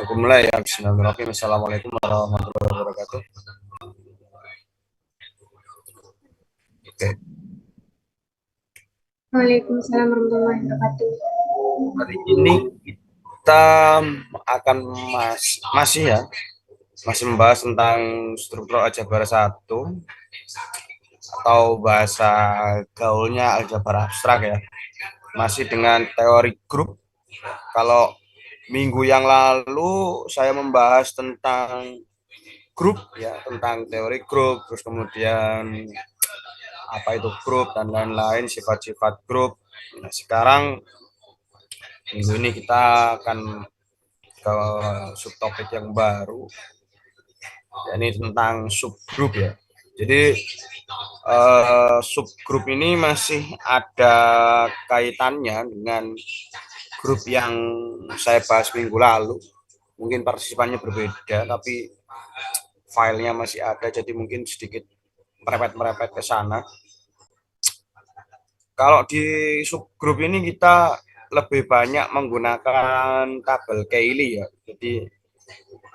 Aku mulai ya. Bismillahirrahmanirrahim. Assalamualaikum warahmatullahi wabarakatuh. Oke, Waalaikumsalam warahmatullahi wabarakatuh. hari ini kita akan masih ya, masih membahas tentang struktur aljabar satu atau bahasa gaulnya aljabar abstrak ya. Masih dengan teori grup. Kalau minggu yang lalu saya membahas tentang grup ya, tentang teori grup, terus kemudian apa itu grup dan lain-lain, sifat-sifat grup. Nah, sekarang minggu ini kita akan ke subtopik yang baru, yakni tentang subgrup ya. Jadi subgrup ini masih ada kaitannya dengan grup yang saya bahas minggu lalu. Mungkin partisipannya berbeda, tapi filenya masih ada, jadi mungkin sedikit merepet-merepet ke sana. Kalau di subgrup ini kita lebih banyak menggunakan tabel Cayley ya. Jadi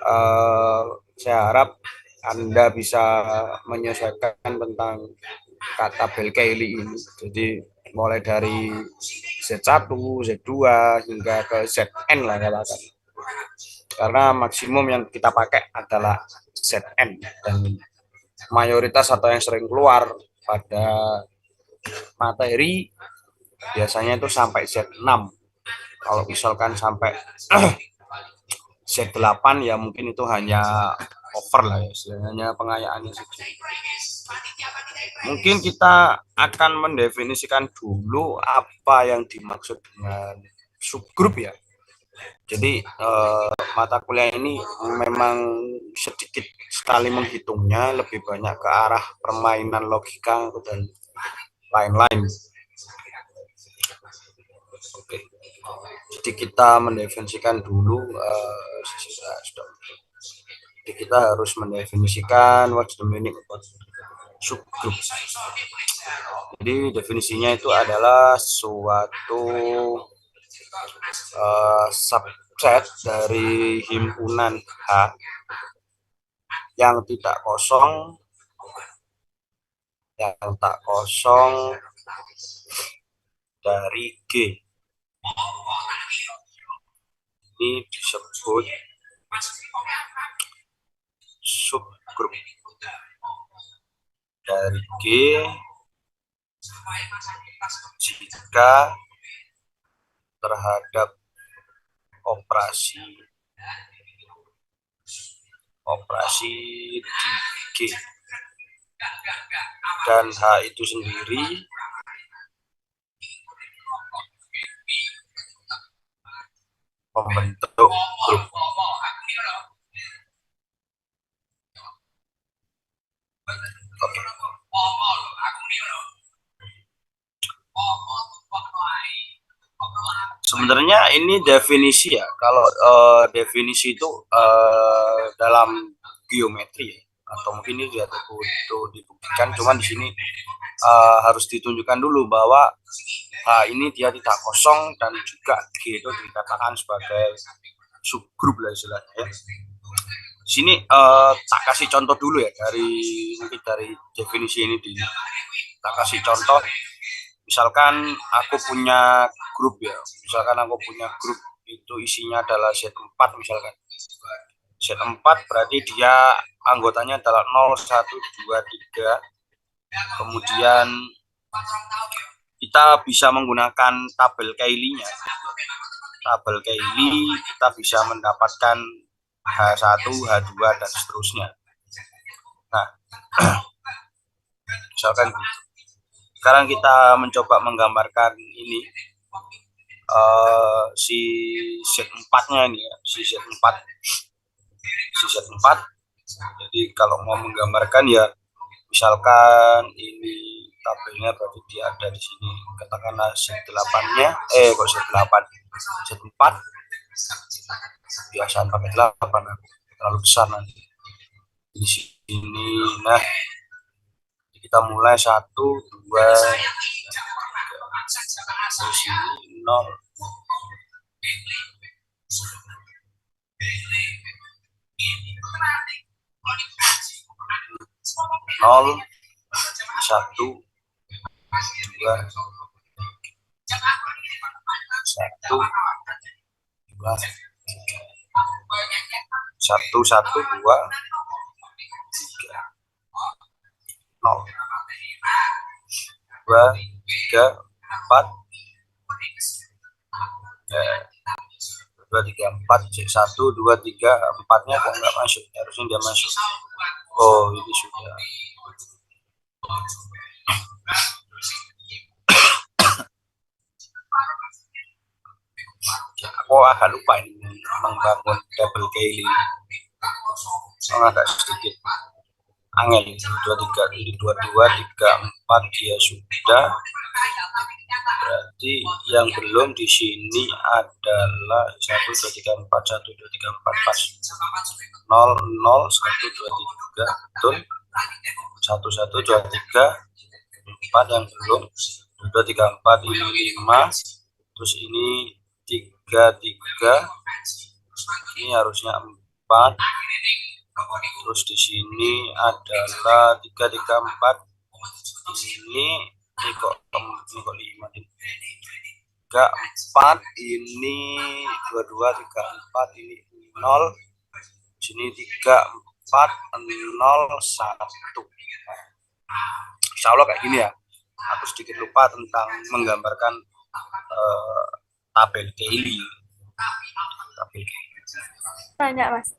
eh, saya harap Anda bisa menyesuaikan tentang tabel Cayley ini. Jadi mulai dari Z1, Z2 hingga ke Zn lah katakan. Karena maksimum yang kita pakai adalah Zn dan mayoritas atau yang sering keluar pada materi biasanya itu sampai Z6. Kalau misalkan sampai Z8 ya mungkin itu hanya over lah ya, istilahnya pengayaannya saja. Mungkin kita akan mendefinisikan dulu apa yang dimaksud dengan subgrup ya. Jadi mata kuliah ini memang sedikit sekali menghitungnya, lebih banyak ke arah permainan logika dan lain-lain. Oke. Jadi kita mendefinisikan dulu jadi kita harus mendefinisikan what's the meaning of subgroup. Jadi definisinya itu adalah suatu subset dari himpunan H yang tidak kosong, yang tak kosong dari G. Ini disebut subgrup dari G jika terhadap operasi di G dan H itu sendiri membentuk grup. Oke. Sebenarnya ini definisi ya. Kalau definisi itu dalam geometri ya, atau mungkin ini dia itu dibuktikan. Cuman di sini harus ditunjukkan dulu bahwa ini dia tidak kosong dan juga G itu dikatakan sebagai subgrup lah istilahnya ya. Sini tak kasih contoh dulu ya mungkin dari definisi ini tak kasih contoh. Misalkan aku punya grup ya, itu isinya adalah Z4 misalkan. Z4 berarti dia anggotanya adalah 0, 1, 2, 3. Kemudian kita bisa menggunakan tabel Cayley-nya. Tabel Cayley kita bisa mendapatkan H1, H2 dan seterusnya. Nah, misalkan sekarang kita mencoba menggambarkan ini si Z4-nya ini ya, si Z4. Jadi kalau mau menggambarkan ya misalkan ini tabelnya berarti dia ada di sini, katakanlah Z8-nya kok Z8 Z4 biasaan pakai 8 terlalu besar nanti di sini. Nah, kita mulai 1, 2, di sini 0, 0, 1, 2, 1, 2, 1, 1, 2, 3, 0, 2, 3, 4, 2, 3, 4, 1, 2, 3, 4-nya kok nggak masuk, harusnya dia masuk. Oh, ini sudah. Aku agak lupa ini membangun double Kaylee. Agak sedikit angel. 2, 3, ini 2, 2, 3, 4 dia sudah. Berarti yang belum di sini adalah 1, 2, 3, 4, 1, 2, 3, 4 pas 0, 0, 1, 2, 3 betul. 1, 1, 2, 3, 4 yang belum. 2, 3, 4 ini 5. Terus ini 3, 3. Ini harusnya 4. Terus di sini adalah 3, 3, 4. Ini kok 5. 3, 4. Ini 2, 2, 3, 4. Ini 0. Sini 3, 4, 0, 1. Insya Allah kayak gini ya. Aku sedikit lupa tentang menggambarkan tabel Kaylee. Tanya, Mas.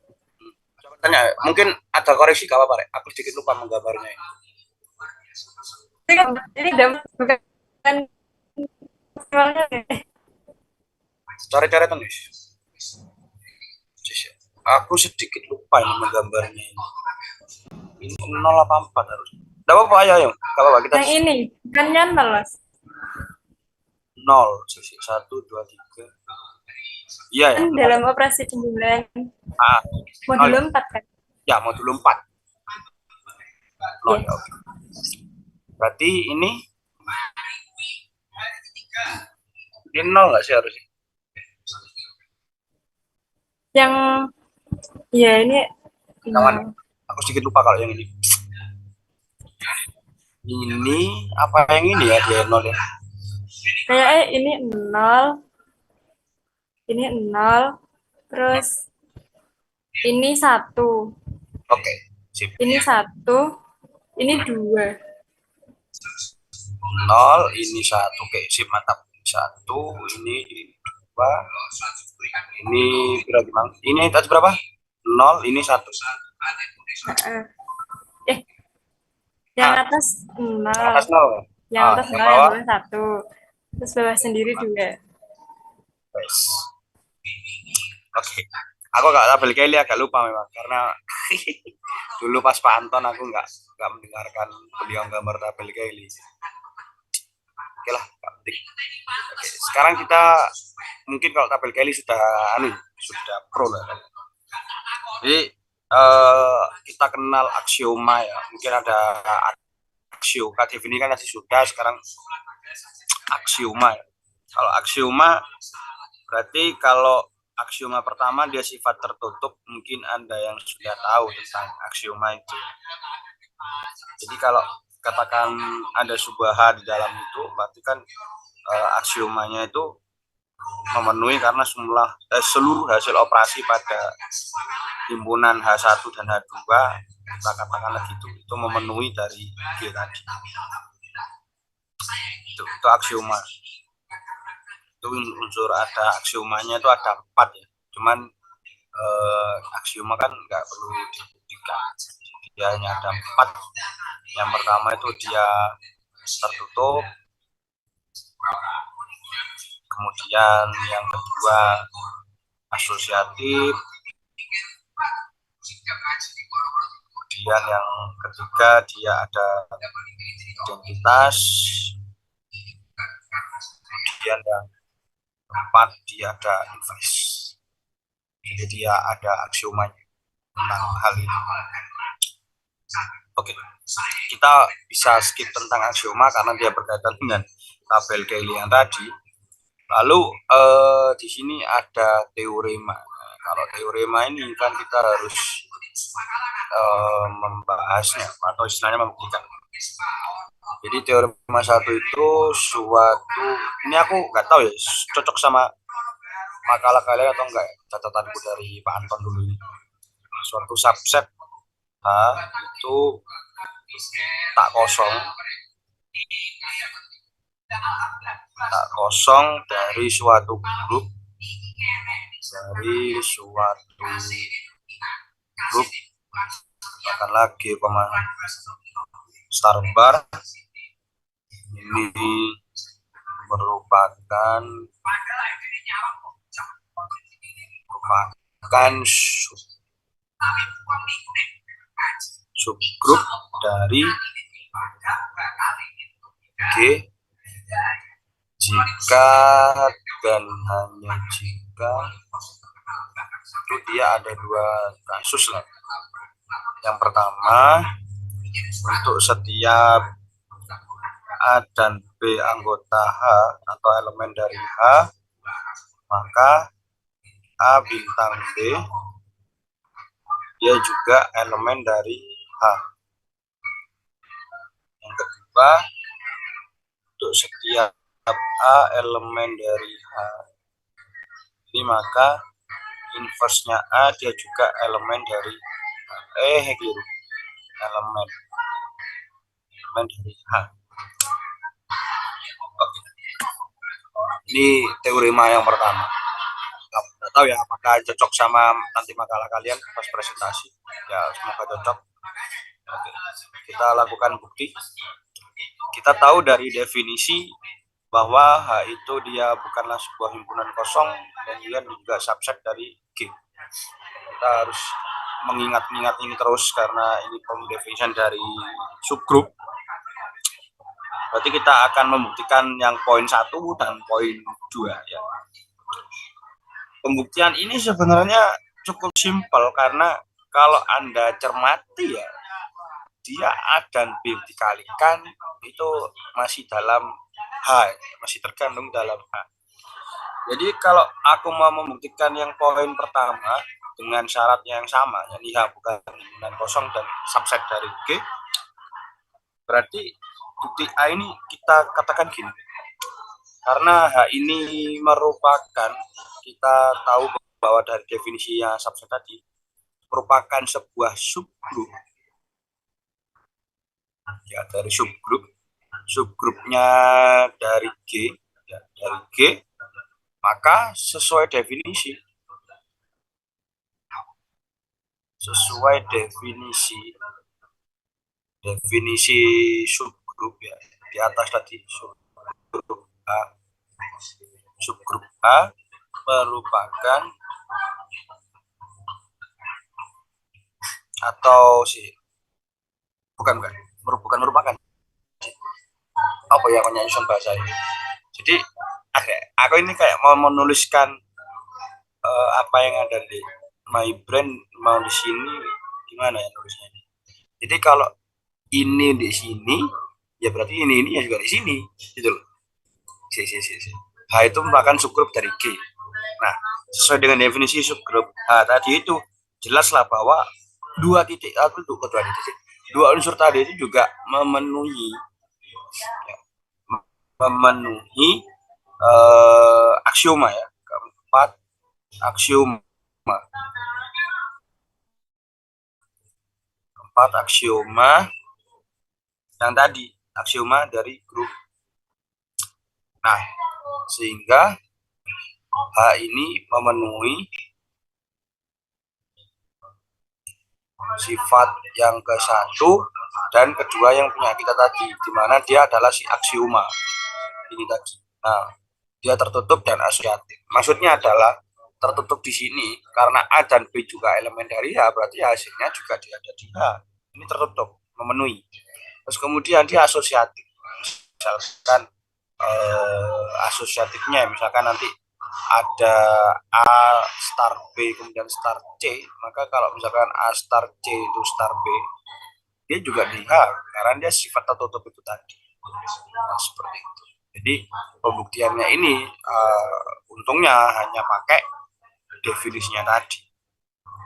Coba tanya, mungkin ada koreksi gak apa-apa, aku sedikit lupa menggambarnya ini. Ini bukan Coret-coret tulis. Aku sedikit lupa ini menggambarnya ini. Ini 084 harus. Tidak apa-apa, ayo. Gak apa-apa, kita yang ini kan nyantol, Mas. 0, sisi 1, 2, 3. Iya ya. Kan dalam operasi penjumlahan modul 4 kan? Ya, modul 4. Ya. Okay. Berarti ini 0 nggak sih harusnya? Yang ya ini aku sedikit lupa kalau yang ini. Ini apa yang ini ya, dia 0 ya? Kayaknya ini 0. Ini 0. Terus ini 1. Oke, sip. Ini 1. Ini 2. 0, ini 1. Oke, sip, mantap. 1, ini 2. Ini berapa? Ini tadi berapa? 0, ini 1. Yang atas 0. Atas 0. Yang atas 0, yang bawah 1. Terus bawah sendiri 2. Oke. Aku gak tabel Kaylee, agak lupa memang karena dulu pas Pak Anton aku nggak mendengarkan beliau gambar tabel Kaylee. Oke lah, gak penting. Oke, sekarang kita mungkin kalau tabel Kaylee sudah pro lah kan. Jadi kita kenal aksioma ya. Mungkin ada aksio. KTV ini kan masih sudah, sekarang aksioma ya. Kalau aksioma berarti kalau aksioma pertama dia sifat tertutup, mungkin Anda yang sudah tahu tentang aksioma itu. Jadi kalau katakan ada subhat di dalam itu, berarti kan aksiomanya itu memenuhi karena seluruh hasil operasi pada himpunan H1 dan H2, kita katakanlah gitu, itu memenuhi dari G tadi. Itu aksioma. Itu unsur ada aksiomanya itu ada 4 ya. Cuman aksioma kan nggak perlu dibuktikan. Dia hanya ada 4. Yang pertama itu dia tertutup. Kemudian yang kedua asosiatif. Kemudian yang ketiga dia ada identitas. Kemudian yang keempat dia ada inverse. Jadi dia ada aksiomanya tentang hal ini. Oke, kita bisa skip tentang aksioma karena dia berkaitan dengan tabel Kaylee yang tadi. Lalu di sini ada teorema. Nah, kalau teorema ini kan kita harus membahasnya atau istilahnya membuktikan. Jadi teorema satu itu suatu, ini aku nggak tahu ya cocok sama makalah kalian atau enggak ya, catatanku dari Pak Anton dulu ini. Suatu subset H itu tak kosong dari suatu grup katakanlah G, star bar ini merupakan subgrup dari G jika dan hanya jika itu dia ada dua kasus lah. Yang pertama, untuk setiap A dan B anggota H atau elemen dari H, maka A bintang B dia juga elemen dari H. Yang kedua, untuk setiap A elemen dari H ini, maka inverse-nya A dia juga elemen dari elemen dari H. Ini teorema yang pertama. Nggak tahu ya apakah cocok sama nanti makalah kalian pas presentasi. Ya semoga cocok. Oke. Kita lakukan bukti. Kita tahu dari definisi bahwa H itu dia bukanlah sebuah himpunan kosong dan dia juga subset dari G. Kita harus mengingat-ingat ini terus karena ini definition dari subgrup. Berarti kita akan membuktikan yang poin 1 dan poin 2 ya. Pembuktian ini sebenarnya cukup simpel karena kalau Anda cermati ya, dia A dan B dikalikan itu masih dalam H, masih terkandung dalam H. Jadi kalau aku mau membuktikan yang poin pertama dengan syaratnya yang sama, yakni H bukan himpunan kosong dan subset dari G, berarti bukti A ini kita katakan gini, karena H ini merupakan, kita tahu bahwa dari definisinya subset tadi, merupakan sebuah subgrup, ya dari subgrupnya dari G, ya, dari G, maka sesuai definisi subgrup ya di atas tadi, subgrup A merupakan atau merupakan apa ya penyusun bahasa ini. Jadi aku ini kayak mau menuliskan apa yang ada di my brain mau di sini gimana ya nulisnya ini. Jadi kalau ini di sini ya berarti ini ya juga di sini gitu loh. H itu merupakan subgrup dari G. Nah, sesuai dengan definisi subgrup H tadi itu jelaslah bahwa dua unsur tadi itu juga memenuhi aksioma ya, keempat aksioma yang tadi, aksioma dari grup. Nah, sehingga H ini memenuhi sifat yang ke-1 dan kedua yang punya kita tadi, di mana dia adalah si aksioma ini tadi. Nah, dia tertutup dan asosiatif. Maksudnya adalah tertutup di sini karena A dan B juga elemen dari H, berarti hasilnya juga dia ada di H. Ini tertutup, memenuhi. Terus kemudian dia asosiatif. Misalkan asosiatifnya, misalkan nanti ada A star B kemudian star C, maka kalau misalkan A star C itu star B, dia juga di H karena dia sifat tertutup itu tadi. Nah, seperti itu. Jadi pembuktiannya ini untungnya hanya pakai definisinya tadi.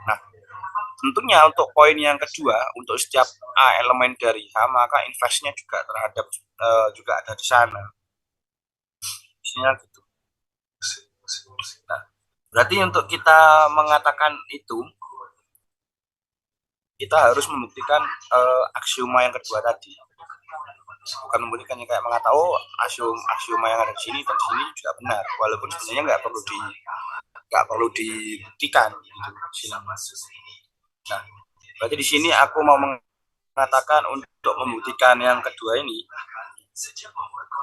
Nah, tentunya untuk poin yang kedua, untuk setiap A elemen dari H, maka investnya juga terhadap juga ada di sana. Isinya gitu. Nah, berarti untuk kita mengatakan itu, kita harus membuktikan aksioma yang kedua tadi. Bukan membuktikan kayak mengatakan, oh aksioma yang ada di sini dan di sini juga benar, walaupun sebenarnya nggak perlu dibuktikan gitu. Nah, berarti di sini aku mau mengatakan untuk membuktikan yang kedua ini,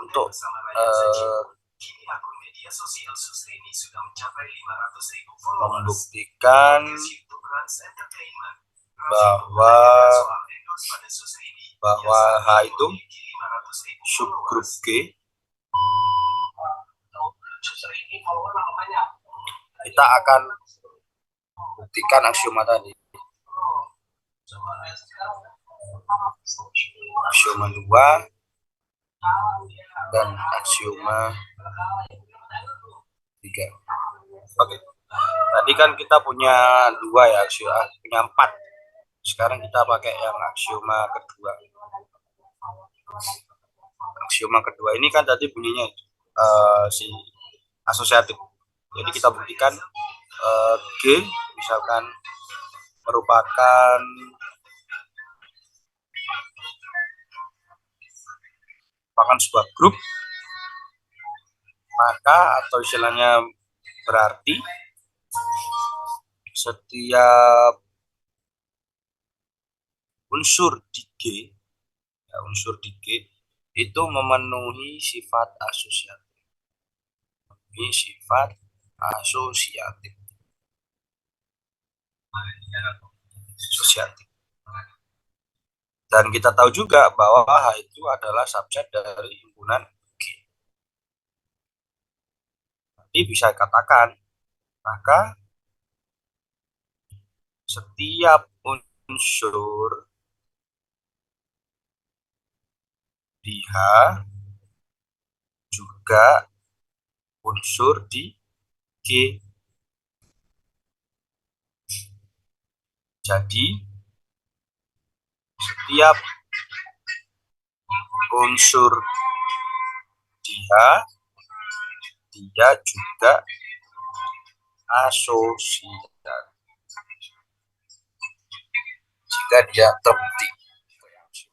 untuk membuktikan bahwa H itu subgrup G, kita akan buktikan aksioma tadi. Aksioma 2 dan aksioma 3. Oke. Tadi kan kita punya 2 ya, punya 4. Sekarang kita pakai yang aksioma kedua. Aksioma kedua ini kan tadi bunyinya si asosiatif. Jadi kita buktikan G misalkan merupakan sebuah grup, maka atau istilahnya berarti setiap unsur di G, itu memenuhi sifat asosiatif. Dan kita tahu juga bahwa H itu adalah subset dari himpunan G. Jadi bisa katakan, maka setiap unsur di H juga unsur di G. Jadi setiap unsur di H, dia juga asosiatif, jika dia terbukti.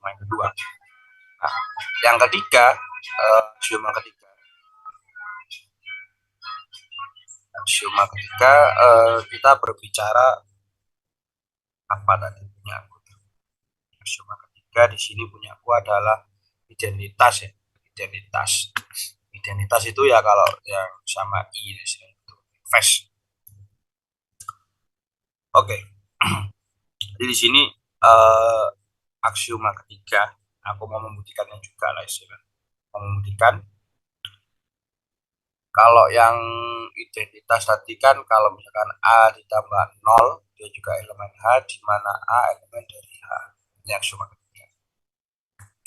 Yang kedua. Nah, yang ketiga, aksioma ketiga, kita berbicara apa tadi punya aku. Aksioma ketiga di sini punya aku adalah identitas ya. Identitas itu ya kalau yang sama I itu invest. Oke. Jadi di sini aksioma ketiga, aku mau membuktikannya juga lah istilah. Membuktikan kalau yang identitas tadi kan kalau misalkan A ditambah 0, dia juga elemen H, di mana A elemen dari H. Ini aksioma ketiga.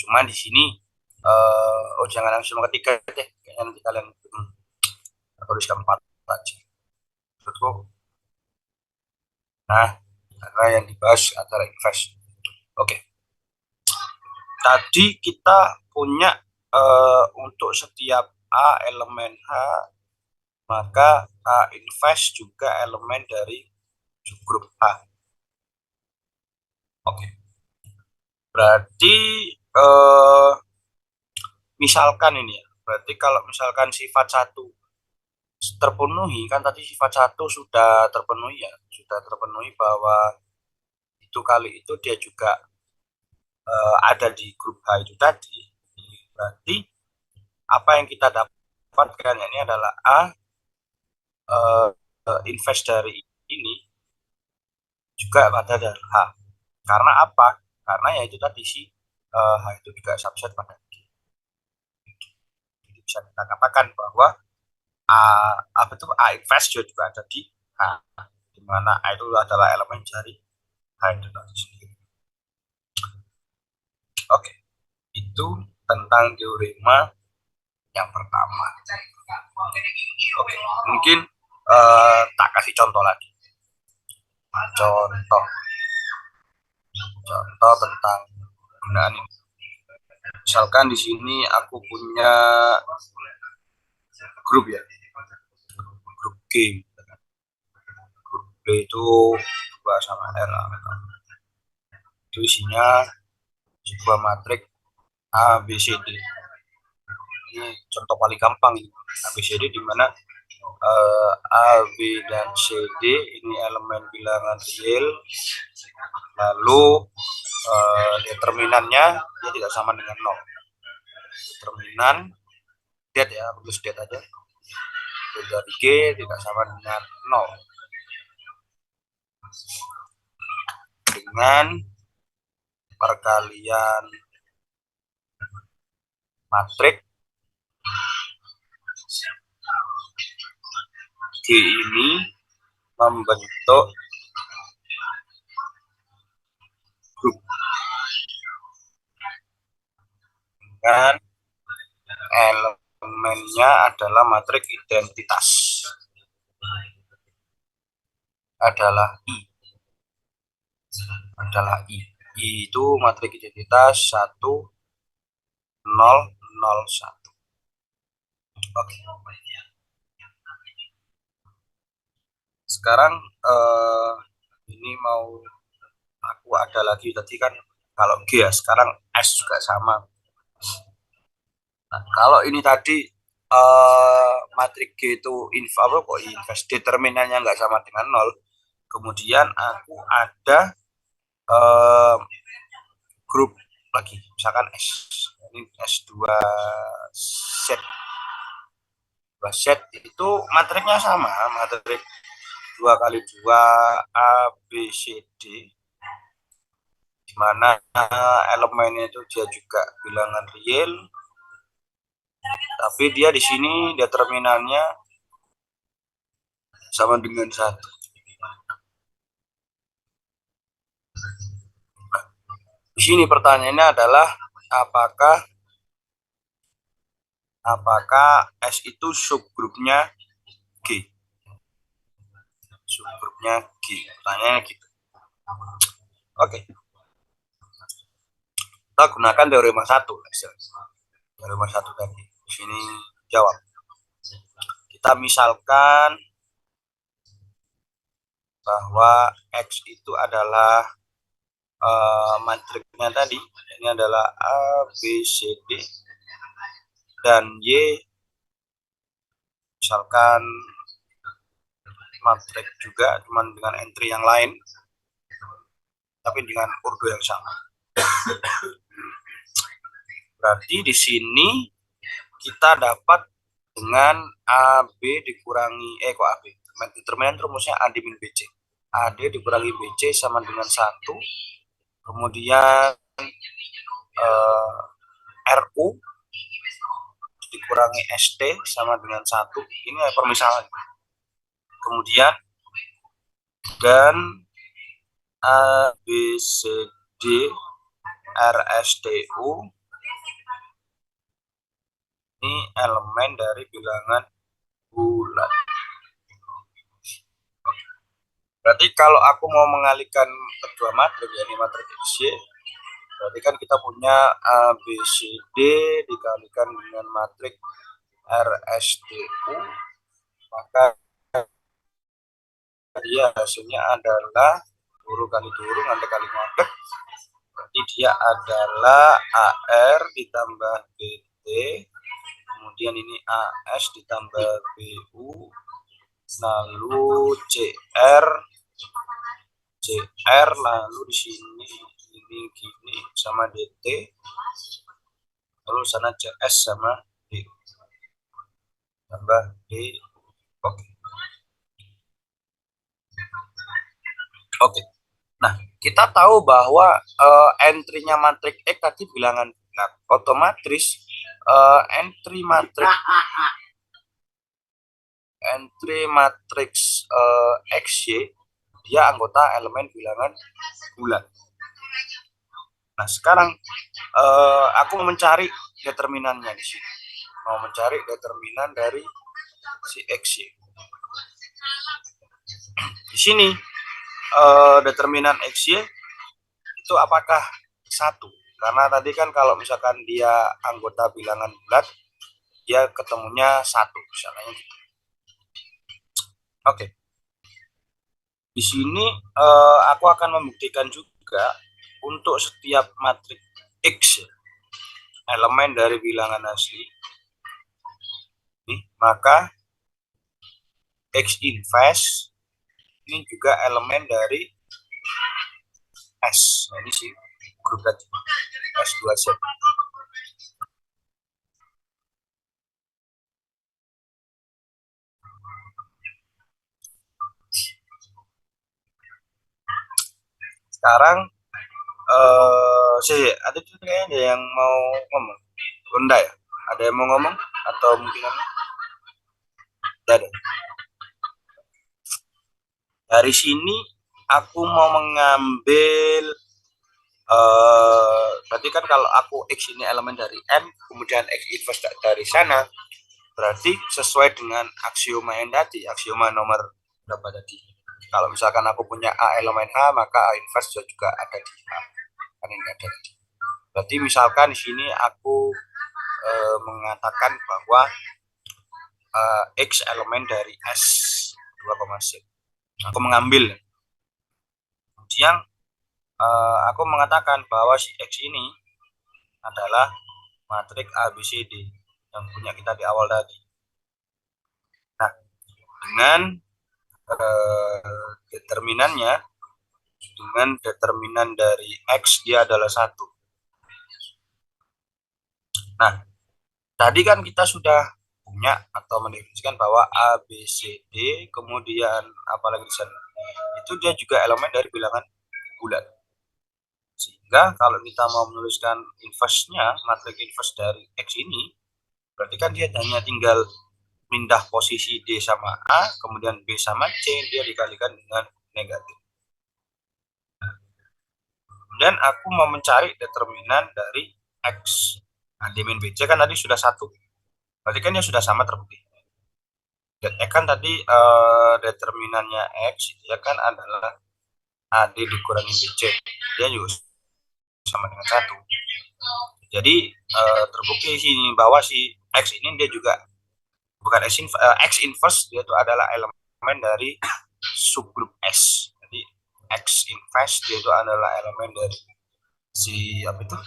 Cuma di sini jangan aksioma ketiga deh, kayaknya nanti kalian tuliskan 4 aja. Menurutku. Nah, karena yang dibahas antara invest. Oke. Tadi kita punya untuk setiap A elemen H, maka A invest juga elemen dari subgrup H. Oke. Berarti misalkan ini ya, berarti kalau misalkan sifat 1 terpenuhi, kan tadi sifat 1 sudah terpenuhi ya, bahwa itu kali itu dia juga ada di grup H itu tadi. Berarti apa yang kita dapatkan ini adalah A invest dari ini juga pada dari H. Karena apa? Karena ya itu tadi si H itu juga subset pada G. Jadi bisa kita katakan bahwa apa itu A invest juga ada di H, di mana A itu adalah elemen dari H itu tadi sendiri. Oke, itu tentang teorema yang pertama. Oke, mungkin tak kasih contoh lagi. Contoh. Contoh tentang penggunaan ini. Misalkan di sini aku punya grup ya, grup G. Grup B itu 2 sama R. Itu isinya sebuah matrik A, B, C, D. Ini contoh paling gampang ini. A, B, C, D di mana A, B, dan C, D ini elemen bilangan real. Lalu determinannya dia tidak sama dengan 0. Determinan det ya, tulis det aja. Dari G tidak sama dengan 0. Dengan perkalian matrik G ini membentuk grup dengan elemennya adalah matrik identitas, adalah I. I itu matrik identitas 1, 0, 0, 1. Oke. Sekarang ini mau aku ada lagi tadi kan kalau G ya, sekarang S juga sama. Nah, kalau ini tadi matrik G itu inverse, determinannya nggak sama dengan 0. Kemudian aku ada grup lagi, misalkan S. Ini S2 set. 2 set itu matriknya sama, matrik 2 kali 2 A, B, C, D. Di mana elemennya itu dia juga bilangan real. Tapi dia di sini determinannya sama dengan 1. Di sini pertanyaannya adalah apakah S itu subgrupnya G? Subgrupnya G. Pertanyaannya gitu. Oke. Kita gunakan teorema 1. Teorema 1 tadi. Di sini jawab. Kita misalkan bahwa X itu adalah matriknya tadi. Ini adalah A, B, C, D. Dan Y misalkan matrik juga, cuman dengan entry yang lain, tapi dengan ordo yang sama. Berarti di sini kita dapat dengan AB dikurangi kok AB. Determinan rumusnya AD min BC. AD dikurangi BC sama dengan 1. Kemudian RU dikurangi ST sama dengan 1. Ini permisalan. Kemudian dan A, B, C, D, R, S, T, U ini elemen dari bilangan bulat. Berarti kalau aku mau mengalihkan kedua matrik, yakni matrik X, Y, berarti kan kita punya A, B, C, D dikalikan dengan matrik R, S, T, U, maka dia hasilnya adalah turu kali turu nanti kali ngadek. Berarti dia adalah AR ditambah BT, kemudian ini AS ditambah BU, lalu CR, lalu di sini ini gini sama DT, lalu sana CS sama D tambah D. Oke. Nah, kita tahu bahwa entry-nya matrik X tadi bilangan bulat. Otomatis entry matriks XY dia anggota elemen bilangan bulat. Nah, sekarang aku mau mencari determinannya di sini. Mau mencari determinan dari si XY. Di sini determinan XY itu apakah satu? Karena tadi kan kalau misalkan dia anggota bilangan bulat, dia ketemunya satu, misalnya gitu. Oke. Di sini aku akan membuktikan juga untuk setiap matriks X, elemen dari bilangan asli, maka X inverse ini juga elemen dari S. Nah, ini sih grup tadi S2Z. Sekarang ada tuh kayaknya yang mau ngomong. Bunda ya? Ada yang mau ngomong atau mungkin apa? Ada. Dari sini aku mau mengambil berarti kan kalau aku X ini elemen dari M, kemudian X inverse dari sana, berarti sesuai dengan aksioma yang tadi, aksioma nomor berapa tadi? Kalau misalkan aku punya A elemen H, maka A inverse juga ada di H. Kan ini ada tadi. Berarti misalkan di sini aku mengatakan bahwa X elemen dari S 2,6. Aku mengambil. Kemudian aku mengatakan bahwa si X ini adalah matriks ABCD yang punya kita di awal tadi. Nah, dengan determinannya, dengan determinan dari X dia adalah 1. Nah, tadi kan kita sudah punya atau mendefinisikan bahwa A, B, C, D, kemudian apalagi di sana, itu dia juga elemen dari bilangan bulat. Sehingga kalau kita mau menuliskan inverse-nya, matriks inverse dari X ini, berarti kan dia hanya tinggal pindah posisi D sama A, kemudian B sama C, dia dikalikan dengan negatif. Kemudian aku mau mencari determinan dari X. Nah, D min BC kan tadi sudah 1. Berarti kan dia sudah sama terbukti. Dan kan tadi determinannya X, dia kan adalah AD dikurangi BC. Dia juga sama dengan 1. Jadi terbukti sini bahwa si X ini dia juga bukan X inverse, dia itu adalah elemen dari subgrup S. Jadi X inverse dia itu adalah elemen dari si apa itu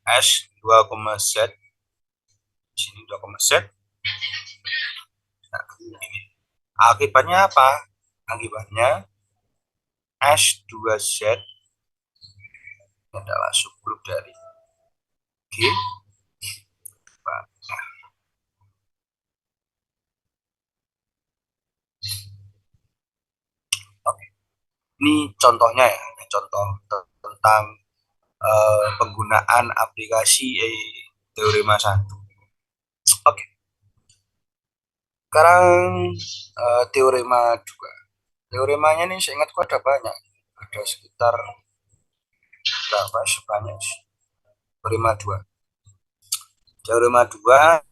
S 2,Z, di sini 2,Z. Nah, ini akibatnya apa? Akibatnya S2Z adalah subgrup dari G. Oke. Ini contohnya ya, ini contoh tentang penggunaan aplikasi teorema 1. Oke. Sekarang teorema 2. Teoremanya nih seingatku ada banyak. Ada sekitar berapa sebanyak teorema 2. Teorema 2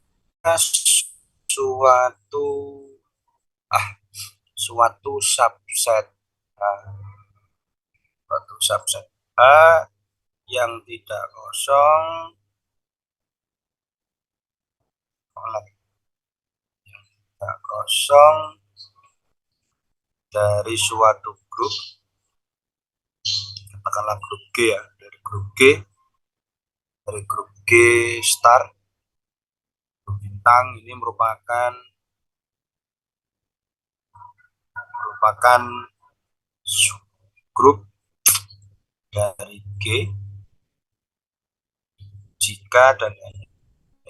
suatu subset suatu subset A yang tidak kosong dari suatu grup, katakanlah grup G ya, dari grup G star, grup bintang ini merupakan grup dari G jika dan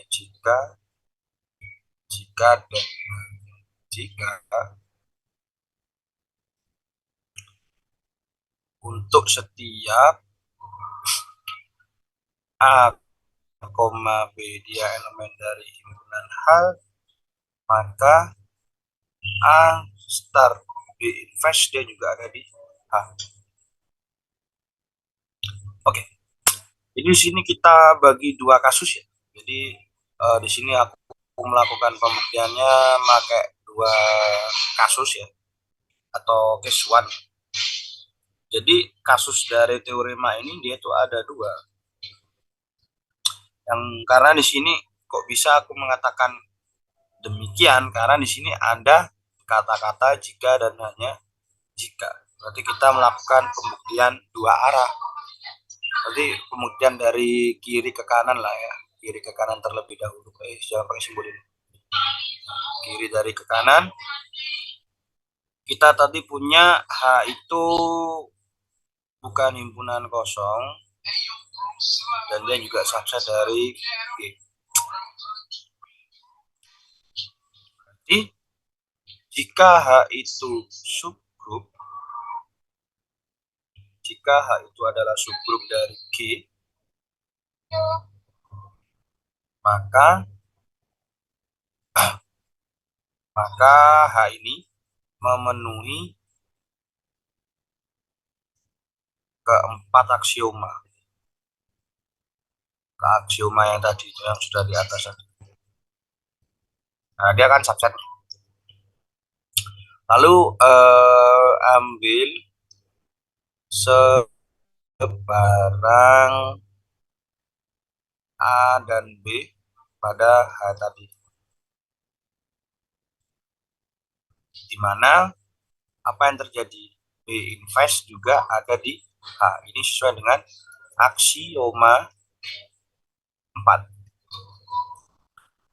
jika untuk setiap A, B dia elemen dari himpunan H, maka A star B inverse dia juga ada di H. Oke. Jadi di sini kita bagi dua kasus ya. Jadi di sini aku melakukan pembuktiannya pakai dua kasus ya, atau case one. Jadi kasus dari teorema ini dia tuh ada dua. Yang karena di sini kok bisa aku mengatakan demikian, karena di sini ada kata-kata jika dan hanya jika. Berarti kita melakukan pembuktian dua arah. Berarti pembuktian dari kiri ke kanan lah ya. Kiri ke kanan terlebih dahulu. Jangan pakai simbol ini. Kiri dari ke kanan. Kita tadi punya H itu bukan himpunan kosong. Dan dia juga subset dari G. Jadi jika H itu subgrup, jika H itu adalah subgrup dari G, maka H ini memenuhi keempat aksioma. Ke aksioma yang tadi itu yang sudah di atas. Nah, dia kan subset. Lalu ambil sebarang A dan B pada H tadi. Di mana apa yang terjadi? B inverse juga ada di H. Ini sesuai dengan aksioma 4.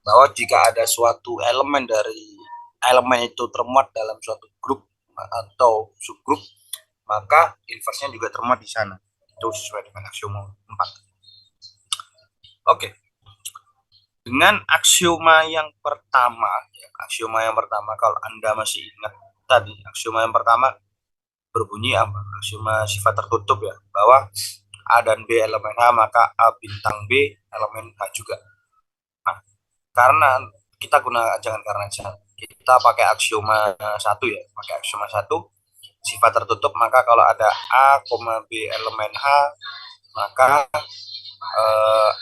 Bahwa jika ada suatu elemen dari elemen itu termuat dalam suatu grup atau subgrup, maka inverse-nya juga termuat di sana. Itu sesuai dengan aksioma 4. Oke. Dengan aksioma yang pertama, kalau Anda masih ingat tadi, aksioma yang pertama berbunyi apa? Aksioma sifat tertutup ya, bahwa A dan B elemen H, maka A bintang B elemen H juga. Nah, karena kita kita pakai aksioma 1 ya, pakai aksioma 1 sifat tertutup, maka kalau ada A, B elemen H, maka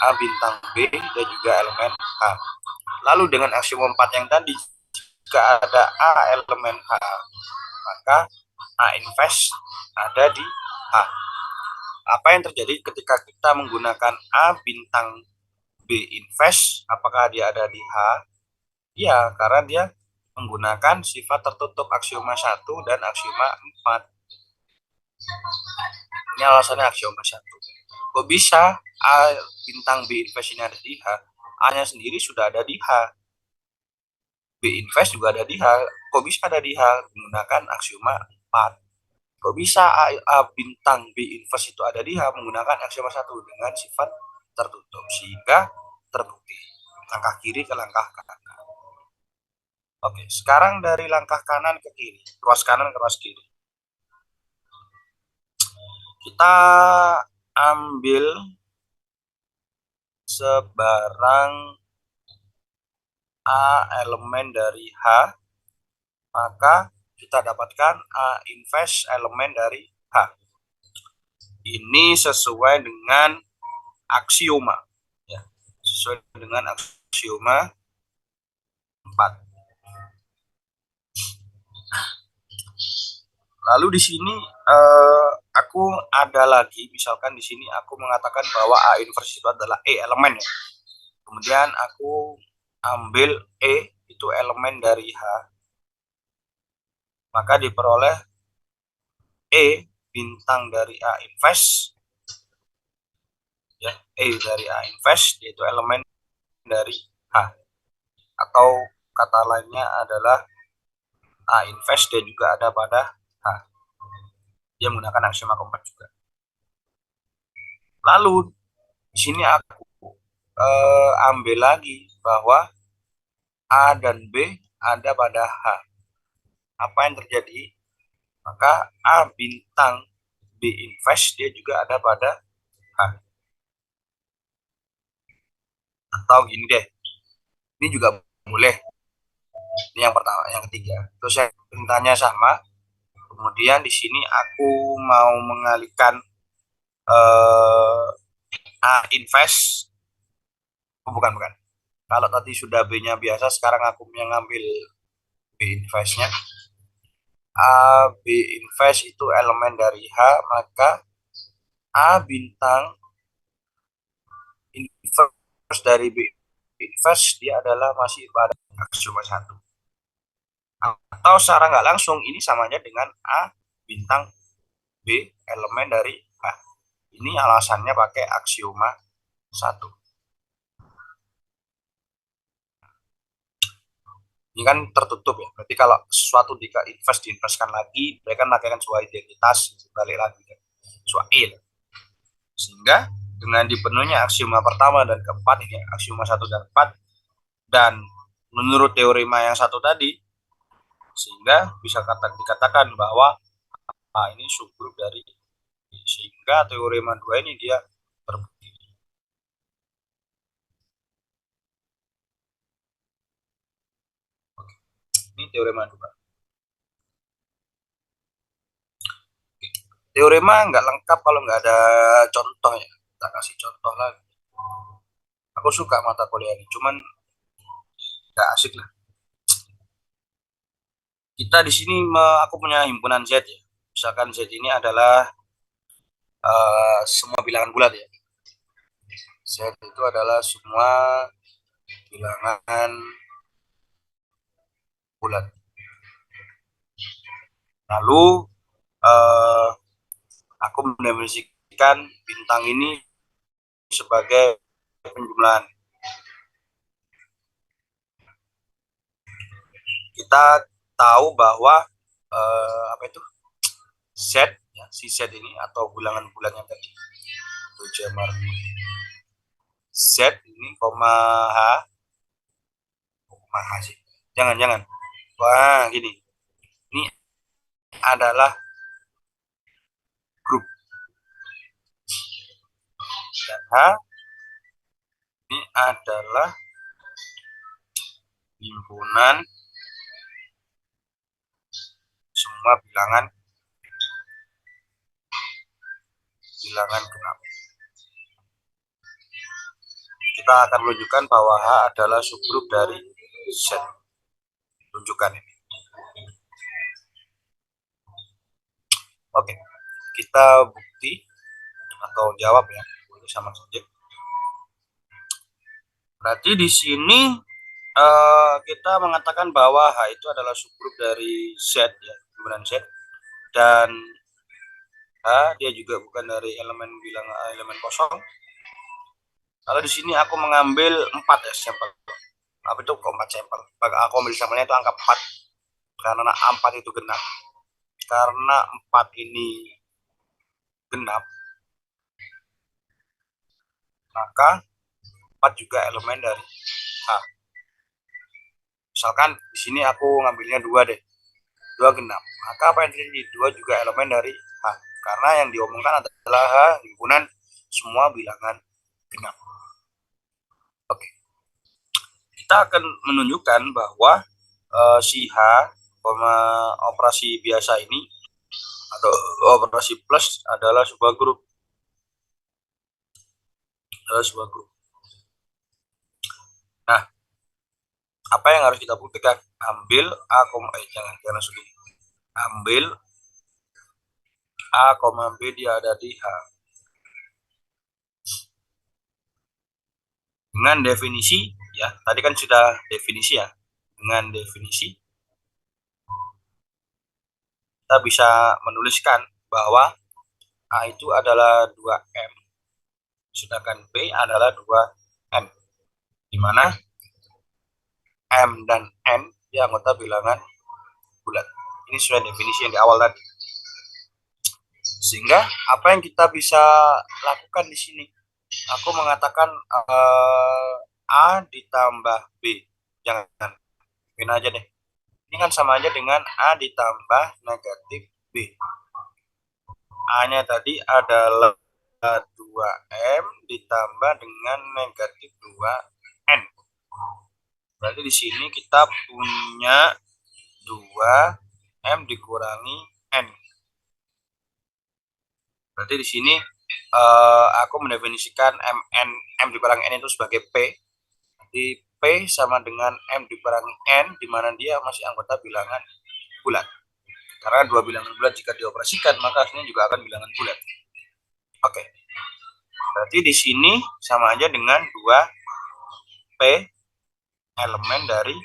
A bintang B dan juga elemen H. Lalu dengan aksioma 4 yang tadi, jika ada A elemen H, maka A inverse ada di H. Apa yang terjadi ketika kita menggunakan A bintang B inverse? Apakah dia ada di H? Ya, karena dia menggunakan sifat tertutup aksioma 1 dan aksioma 4. Ini alasannya aksioma 1. Kok bisa A bintang B inverse ini ada di H? A-nya sendiri sudah ada di H. B inverse juga ada di H. Kok bisa ada di H? Menggunakan aksioma 4. Kok bisa A bintang B inverse itu ada di H? Menggunakan aksioma 1 dengan sifat tertutup. Sehingga terbukti. Langkah kiri ke langkah kanan. Oke, sekarang dari langkah kanan ke kiri. Ruas kanan ke ruas kiri. Kita ambil sebarang A elemen dari H, maka kita dapatkan A inverse elemen dari H. Ini sesuai dengan aksioma. Ya, sesuai dengan aksioma 4. Lalu di sini aku ada lagi, misalkan di sini aku mengatakan bahwa A inverse itu adalah E elemen ya. Kemudian aku ambil E itu elemen dari H, maka diperoleh E bintang dari A inverse ya, E dari A inverse yaitu elemen dari H, atau kata lainnya adalah A inverse dan juga ada pada H. Dia menggunakan aksioma keempat juga. Lalu di sini aku ambil lagi bahwa A dan B ada pada H. Apa yang terjadi? Maka A bintang B inverse dia juga ada pada H. Atau gini deh, ini juga boleh. Ini yang pertama, yang ketiga. Terus yang perintahnya sama. Kemudian di sini aku mau mengalihkan A inverse. Oh, bukan. Kalau tadi sudah B-nya biasa, sekarang aku yang ngambil B inverse-nya. A, B invest itu elemen dari H, maka A bintang invest dari B invest dia adalah masih pada aksioma 1. Atau secara nggak langsung ini samanya dengan A bintang B elemen dari H. Ini alasannya pakai aksioma 1. Ini kan tertutup ya. Berarti kalau sesuatu diinvestkan lagi, mereka memakai sebuah identitas balik lagi kan. Sebuah il. Sehingga dengan dipenuhnya aksioma pertama dan keempat ini aksioma 1 dan 4 dan menurut teorema yang satu tadi, sehingga bisa dikatakan bahwa ini subgrup dari, sehingga teorema 2 ini dia terbukti. Oke. Ini teorema 2. Teorema nggak lengkap kalau nggak ada contoh ya. Kita kasih contoh lagi. Aku suka mata kuliah ini, cuman nggak asik lah. Kita di sini aku punya himpunan Z ya. Misalkan Z ini adalah semua bilangan bulat ya. Z itu adalah semua bilangan bulat. Lalu aku mendefinisikan bintang ini sebagai penjumlahan. Kita tahu bahwa apa itu Z ya, si Z ini atau bilangan bulatnya tadi Z ini koma H sih. Jangan. Wah, gini. Ini adalah grup. Dan H ini adalah himpunan semua bilangan genap. Kita akan menunjukkan bahwa H adalah subgrup dari Z. Tunjukkan ini. Oke, kita bukti atau jawab ya, sama saja. Berarti di sini kita mengatakan bahwa H itu adalah subgrup dari Z ya, himpunan Z, dan H dia juga bukan dari elemen kosong. Kalau di sini aku mengambil 4 ya sampel. Apa itu 4 sampel? Aku ambil sampelnya itu angka 4 karena 4 itu genap. Karena 4 ini genap, maka 4 juga elemen dari H. Misalkan di sini aku ngambilnya 2 deh. 2 genap. Maka apa yang terjadi? 2 juga elemen dari H. Karena yang diomongkan adalah H himpunan semua bilangan genap. Oke. Kita akan menunjukkan bahwa si H, operasi biasa ini atau operasi plus adalah sebuah grup. Nah, apa yang harus kita buktikan? Ambil A, jangan segini. Ambil A, B dia ada di H. Dengan definisi ya, tadi kan sudah definisi ya. Dengan definisi kita bisa menuliskan bahwa A itu adalah 2M, sedangkan B adalah 2N, di mana M dan N dia anggota bilangan bulat. Ini sudah definisi yang di awal tadi. Sehingga apa yang kita bisa lakukan di sini? Aku mengatakan A ditambah B. Jangan, pin aja deh. Ini kan sama aja dengan A ditambah negatif B. A-nya tadi adalah 2M ditambah dengan negatif 2N. Berarti di sini kita punya 2M dikurangi N. Berarti di sini aku mendefinisikan M dikurangi N itu sebagai P. Jadi P sama dengan M dikurangi N, di mana dia masih anggota bilangan bulat. Karena dua bilangan bulat jika dioperasikan, maka hasilnya juga akan bilangan bulat. Oke. Berarti di sini sama aja dengan 2P elemen dari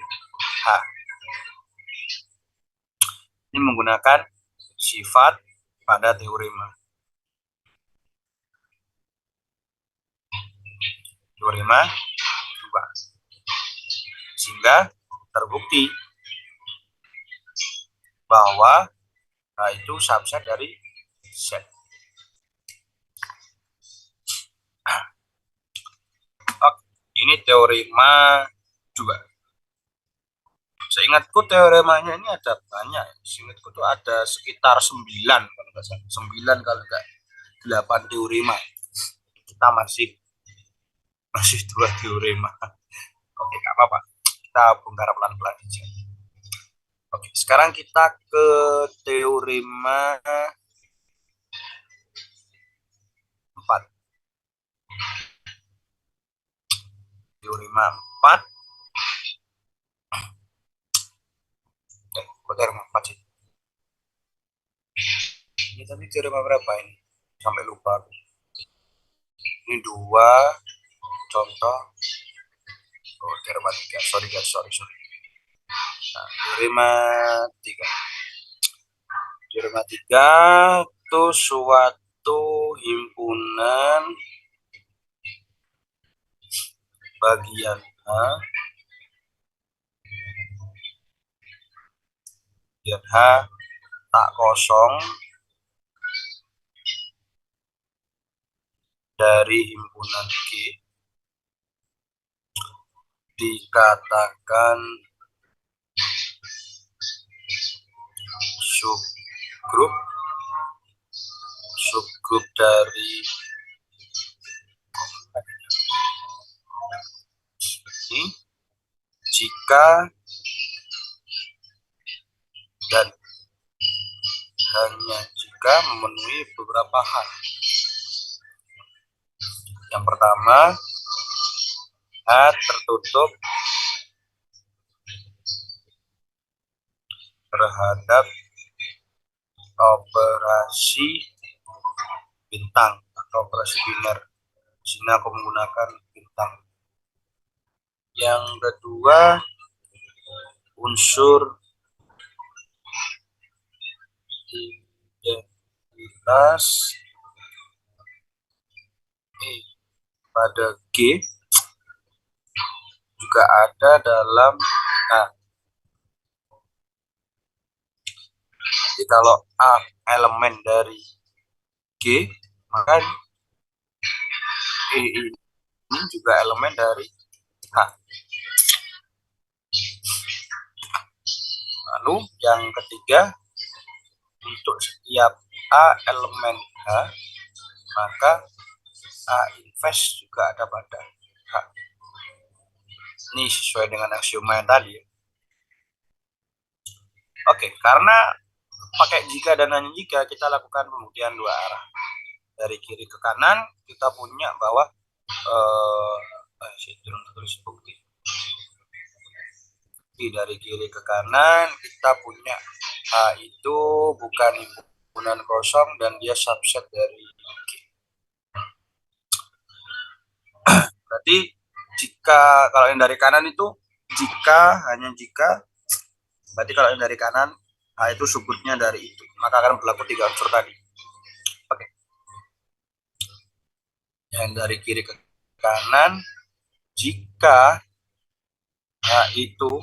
H. Ini menggunakan sifat pada teorema. Teorema 2. Sehingga terbukti bahwa H itu subset dari Z. Oke, ini teorema 2. Seingatku teoremanya ini ada banyak. Seingatku tuh ada sekitar 9 kalau nggak salah. 9 kalau nggak 8 teorema. Kita masih 2 teorema. Oke, nggak apa-apa. Kita bongkar pelan-pelan aja. Oke, sekarang kita ke teorema 4. Teorema 4. Kok teorema 4 sih? Ini tadi teorema berapa ini? Sampai lupa. Ini 2 contoh. Oh, teorema 3. Sorry guys, sorry. Nah, teorema 3. Teorema 3 itu suatu himpunan bagian H, bagian H tak kosong dari himpunan G dikatakan subgrup dari ini jika dan hanya jika memenuhi beberapa hal. Yang pertama, H tertutup terhadap operasi bintang atau operasi biner. Sini aku menggunakan bintang. Yang kedua, unsur identitas pada G juga ada dalam A. Jadi kalau A elemen dari G, maka E ini juga elemen dari H. Lalu yang ketiga, untuk setiap A elemen H, maka A inverse juga ada pada H. Ini sesuai dengan aksioma yang tadi. Oke, karena pakai jika dan hanya jika, kita lakukan pembuktian dua arah. Dari kiri ke kanan, kita punya bahwa tulis bukti. Dari kiri ke kanan, kita punya A itu bukan himpunan kosong dan dia subset dari G. Berarti jika kalau yang dari kanan itu hanya jika, berarti kalau yang dari kanan A itu subgrupnya dari itu, maka akan berlaku 3 unsur tadi. Oke. Yang dari kiri ke kanan, jika H itu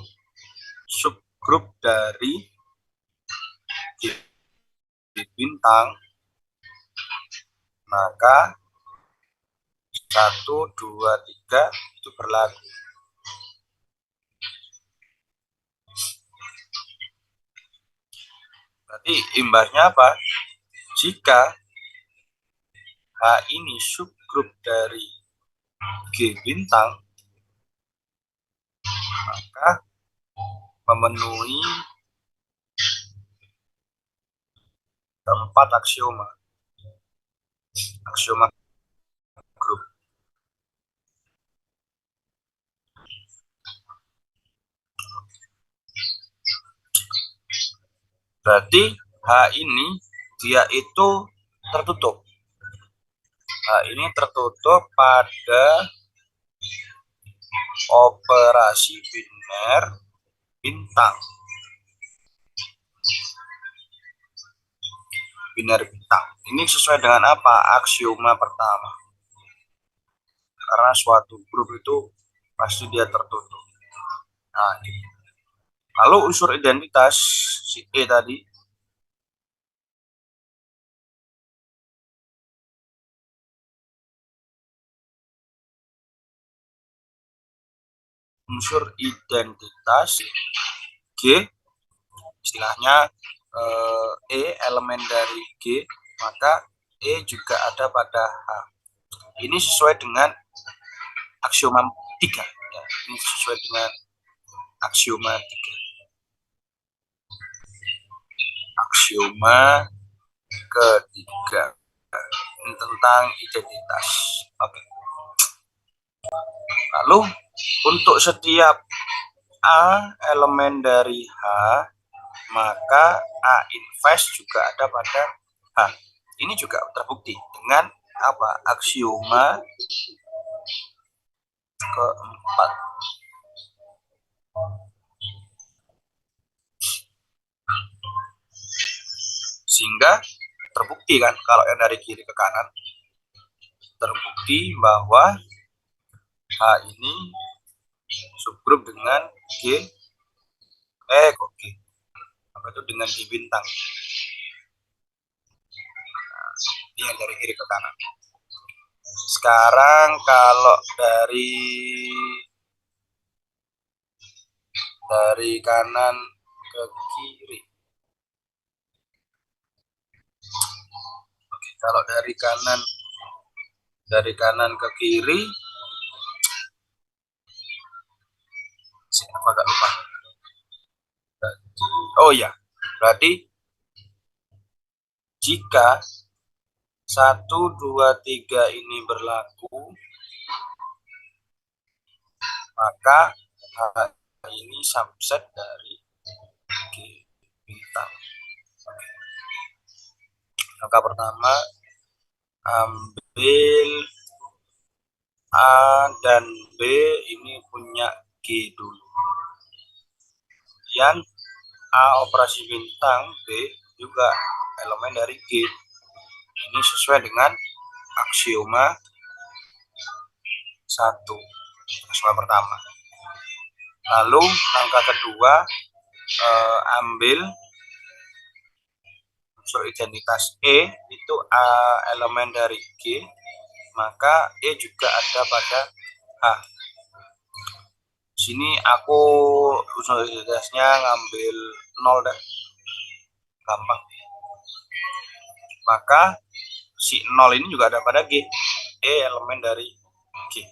subgrup dari G bintang, maka 1, 2, 3 itu berlaku. Berarti imbasnya apa? Jika H ini subgrup dari G bintang, maka memenuhi 4 aksioma grup. Berarti H ini dia itu tertutup. H ini tertutup pada operasi biner bintang. Biner bintang. Ini sesuai dengan apa? Aksioma pertama. Karena suatu grup itu pasti dia tertutup. Nah, gitu. Lalu unsur identitas si E tadi, unsur identitas G, istilahnya elemen dari G, maka E juga ada pada H. Ini sesuai dengan aksioma 3. Ya, ini sesuai dengan aksioma 3. Aksioma ketiga tentang identitas. Oke. Lalu untuk setiap A elemen dari H, maka A inverse juga ada pada H. Ini juga terbukti dengan apa? Aksioma keempat. Sehingga terbukti kan kalau yang dari kiri ke kanan, terbukti bahwa H ini subgrup dengan G, kok G, apa itu dengan G bintang. Nah, ini yang dari kiri ke kanan. Sekarang kalau dari kanan ke kiri. Oke, kalau dari kanan ke kiri, aku agak lupa. Oh ya, berarti jika 1, 2, 3 ini berlaku, maka H ini subset dari G bintang. Oke. Langkah pertama, ambil A dan B ini punya G dulu. Kemudian A operasi bintang, B juga elemen dari G. Ini sesuai dengan aksioma 1, aksioma pertama. Lalu langkah kedua, ambil unsur identitas E, itu A elemen dari G, maka E juga ada pada H. Sini aku unsur identitasnya ngambil 0 deh, gampang. Maka si 0 ini juga ada pada G, E elemen dari G.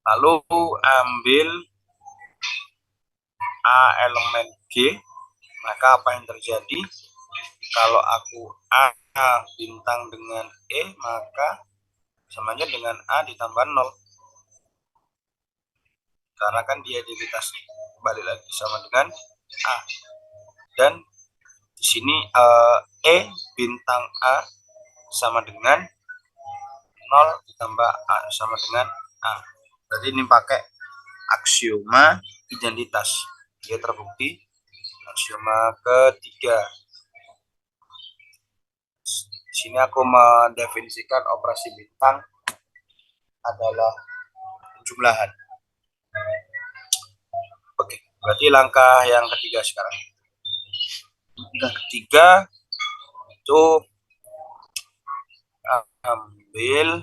Lalu ambil A elemen G, maka apa yang terjadi? Kalau aku A bintang dengan E, maka samanya dengan A ditambah 0. Karena kan dia identitasnya kembali lagi sama dengan A. Dan di sini E bintang A sama dengan 0 ditambah A sama dengan A. Berarti ini pakai aksioma identitas. Dia terbukti aksioma ketiga. Di sini aku mendefinisikan operasi bintang adalah penjumlahan. Oke, berarti langkah yang ketiga sekarang. Langkah ketiga itu ambil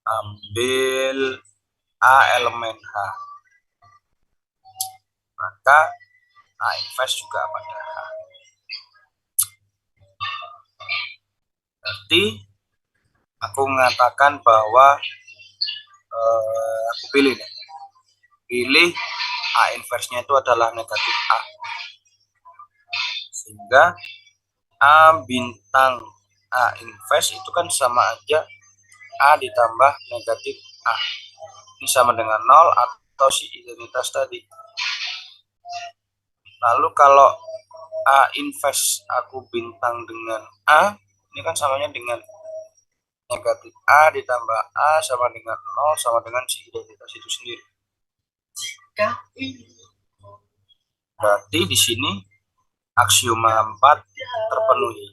ambil A elemen H, maka A inverse juga pada H. Berarti aku mengatakan bahwa aku pilih A inverse-nya itu adalah negatif A, sehingga A bintang A inverse itu kan sama aja A ditambah negatif A. ini sama dengan 0 atau si identitas tadi. Lalu kalau A inverse aku bintang dengan A, ini kan samanya dengan negatif A ditambah A sama dengan 0 sama dengan si identitas itu sendiri. Jika ini berarti di sini aksioma 4 terpenuhi.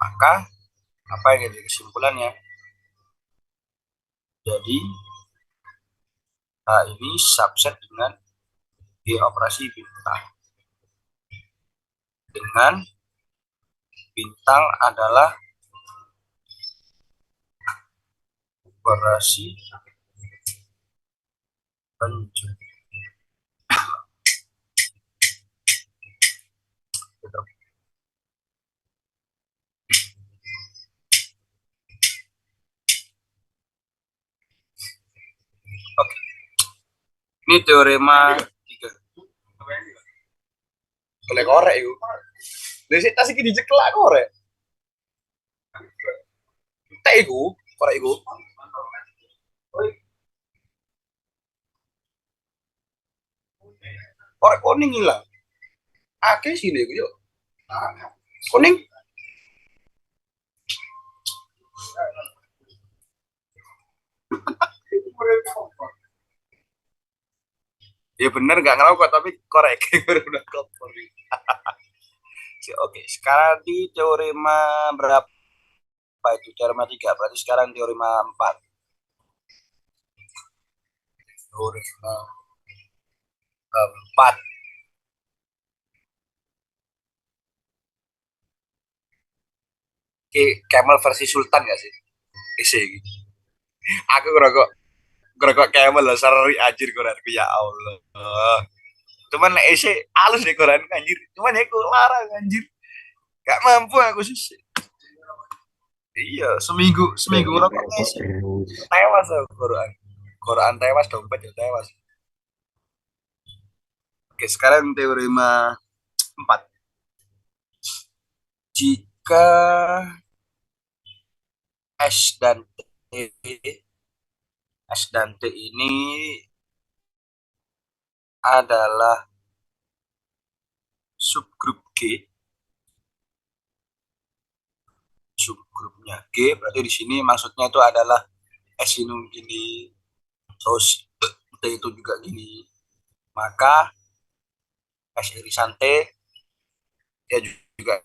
Maka apa yang jadi kesimpulannya? Jadi A ini subset dengan G operasi bintang. Dengan bintang adalah operasi penjumlah. Oke. Ini teorema 3. Boleh korek yuk. Dari situ tasik diceklak korek. Tak iku, korek iku. Korek kuning hilang. Akeh sini iku yuk. Kuning. Ya bener nggak ngerokok tapi korek udah kotor. Oke, sekarang di teorema berapa itu? Teorema 3, berarti sekarang teorema 4. Teorema 4. Camel versi Sultan gak sih? Isi gitu. Aku ngerokok Camel lah, seri anjir koranku ya Allah. Cuman isi halus deh koran anjir. Cuman ya aku larang anjir. Gak mampu aku sih. Iya, seminggu ngerokok isi. Tewas aku Quran. Quran tewas, dompet ya tewas. Oke, sekarang teorema 4. Jika S dan T ini adalah subgrup G, subgrupnya G, berarti di sini maksudnya itu adalah S ini gini, terus T itu juga gini, maka S irisan T dia juga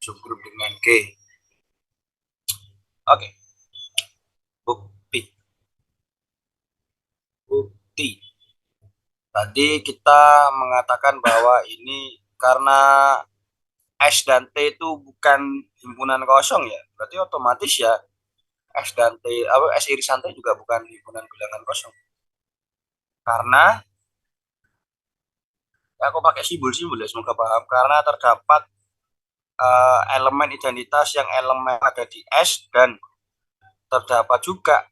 subgrup dengan G. Oke, bukti. Tadi kita mengatakan bahwa ini karena S dan T itu bukan himpunan kosong ya, berarti otomatis ya S dan T, S irisan T juga bukan himpunan bilangan kosong. Karena ya aku pakai simbol-simbol ya, semoga paham. Karena terdapat elemen identitas yang elemen ada di S dan terdapat juga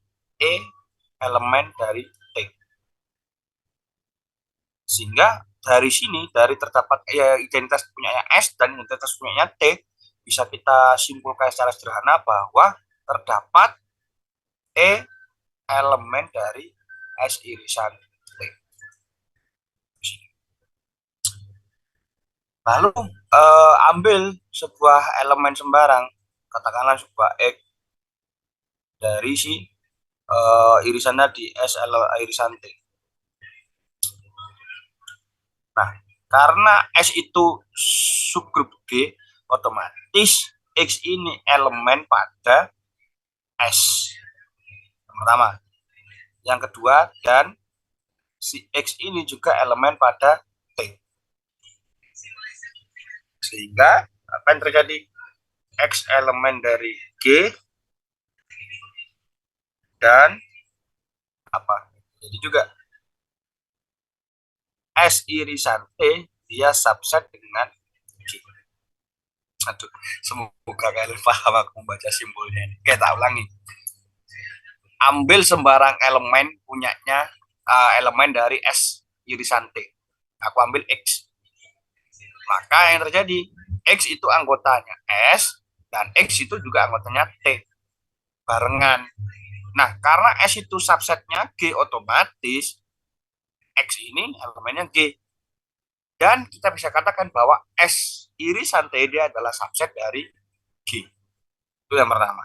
elemen dari T. Sehingga dari sini, dari terdapat identitas punyanya S dan identitas punyanya T, bisa kita simpulkan secara sederhana bahwa terdapat elemen dari S irisan T. Lalu ambil sebuah elemen sembarang, katakanlah sebuah X dari si irisannya di S irisan T. Nah, karena S itu subgrup G, otomatis X ini elemen pada S. Pertama. Yang kedua, dan si X ini juga elemen pada T. Sehingga apa yang terjadi? X elemen dari G dan apa? Jadi juga S irisan T dia subset dengan G. Aduh, semoga kalian paham aku membaca simbolnya ini. Oke, tak ulangi. Ambil sembarang elemen punyanya elemen dari S irisan T. Aku ambil X. Maka yang terjadi X itu anggotanya S Dan X itu juga anggotanya T barengan. Nah, karena S itu subsetnya G, otomatis X ini elemennya G. Dan kita bisa katakan bahwa S irisan T dia adalah subset dari G. Itu yang pertama.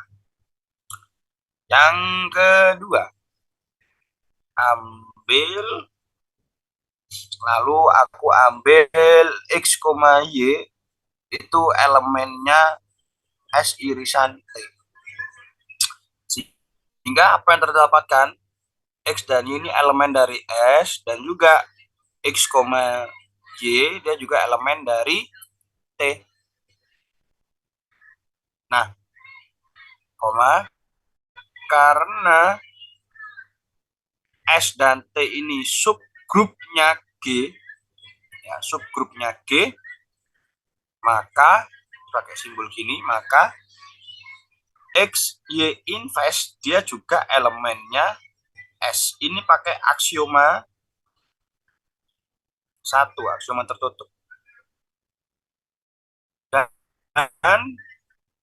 Yang kedua, ambil, lalu aku ambil X, Y, itu elemennya S irisan T. Sehingga apa yang terdapatkan? X dan Y ini elemen dari S, dan juga X, Y dia juga elemen dari T. Nah, karena S dan T ini subgrupnya G, ya, subgrupnya G, maka pakai simbol gini, maka X, Y inverse dia juga elemennya S. Ini pakai aksioma satu, aksioma tertutup. Dan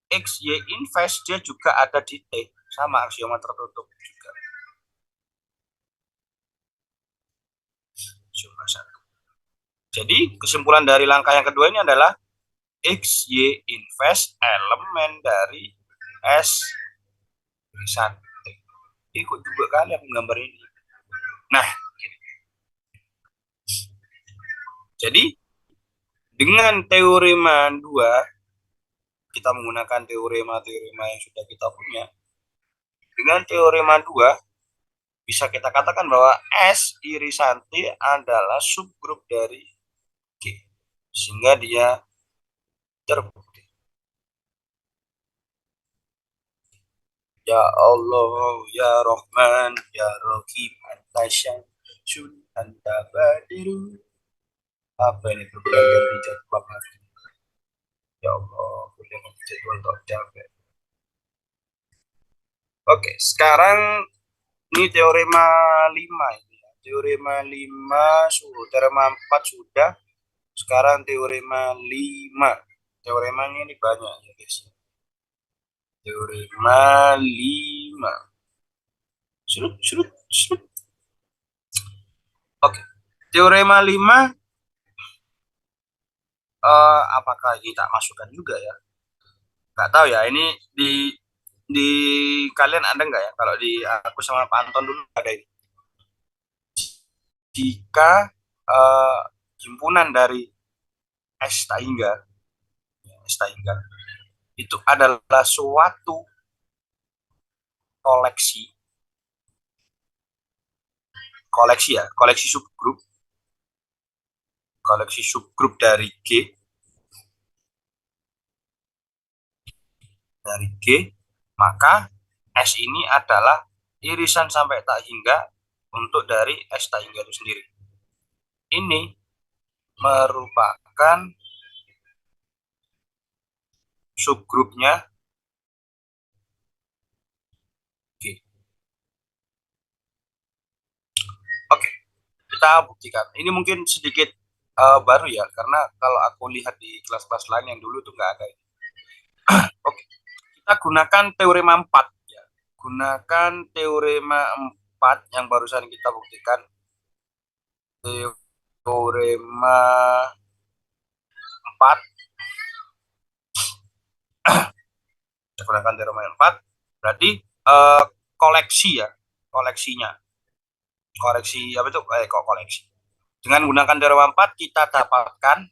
X, Y inverse dia juga ada di T, sama aksioma tertutup juga. Aksioma satu. Jadi kesimpulan dari langkah yang kedua ini adalah X, Y inverse elemen dari S irisan T. Ikut juga kali aku gambar ini. Nah, jadi dengan teorema 2, kita menggunakan teorema-teorema yang sudah kita punya. Dengan teorema 2, bisa kita katakan bahwa S irisan T adalah subgrup dari G. Sehingga dia terbukti. Ya Allah, ya Rahman, ya Rahim, anta syamsun, anta badiru. Apa ini bergerak di jadwal hati? Ya Allah, boleh jadwal untuk capek. Oke, sekarang ini teorema 5 ini. Teorema 5 sudah, teorema 4 sudah. Sekarang teorema 5. Teoremanya ini banyak ya, guys. Teorema 5. Surut. Oke. Teorema 5 apakah kita masukkan juga ya? Nggak tahu ya. Ini di kalian ada nggak ya? Kalau di aku sama Pak Anton dulu ada ini. Jika himpunan dari S tak hingga itu adalah suatu koleksi subgrup dari G, maka S ini adalah irisan sampai tak hingga untuk dari S tak hingga itu sendiri. Ini merupakan subgrupnya G. Oke, kita buktikan. Ini mungkin sedikit baru ya, karena kalau aku lihat di kelas-kelas lain yang dulu tuh nggak ada. Oke, kita gunakan teorema 4 ya. Gunakan teorema 4 yang barusan kita buktikan. Teorema 4. Kita gunakan teorema 4. Berarti koleksinya. Koleksi apa itu? Koleksi. Dengan menggunakan teorema 4 kita dapatkan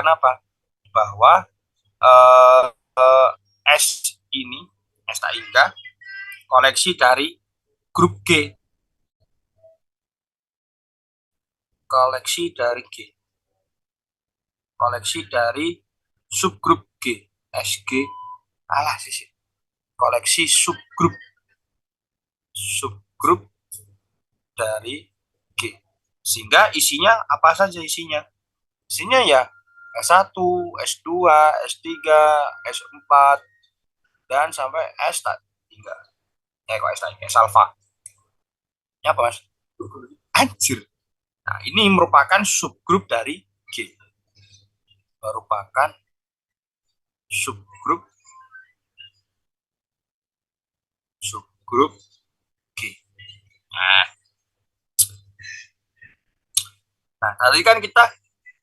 apa? Bahwa S ini, S tak hingga, koleksi dari grup G. Koleksi dari subgrup G. SG. Koleksi subgrup dari G. Sehingga isinya apa saja isinya? Isinya ya S1, S2, S3, S4, dan sampai S tak hingga. Kok S tak hingga? S alpha. Ini apa, Mas? Anjir. Nah, ini merupakan subgrup dari G. merupakan subgrup G. Nah, tadi kan kita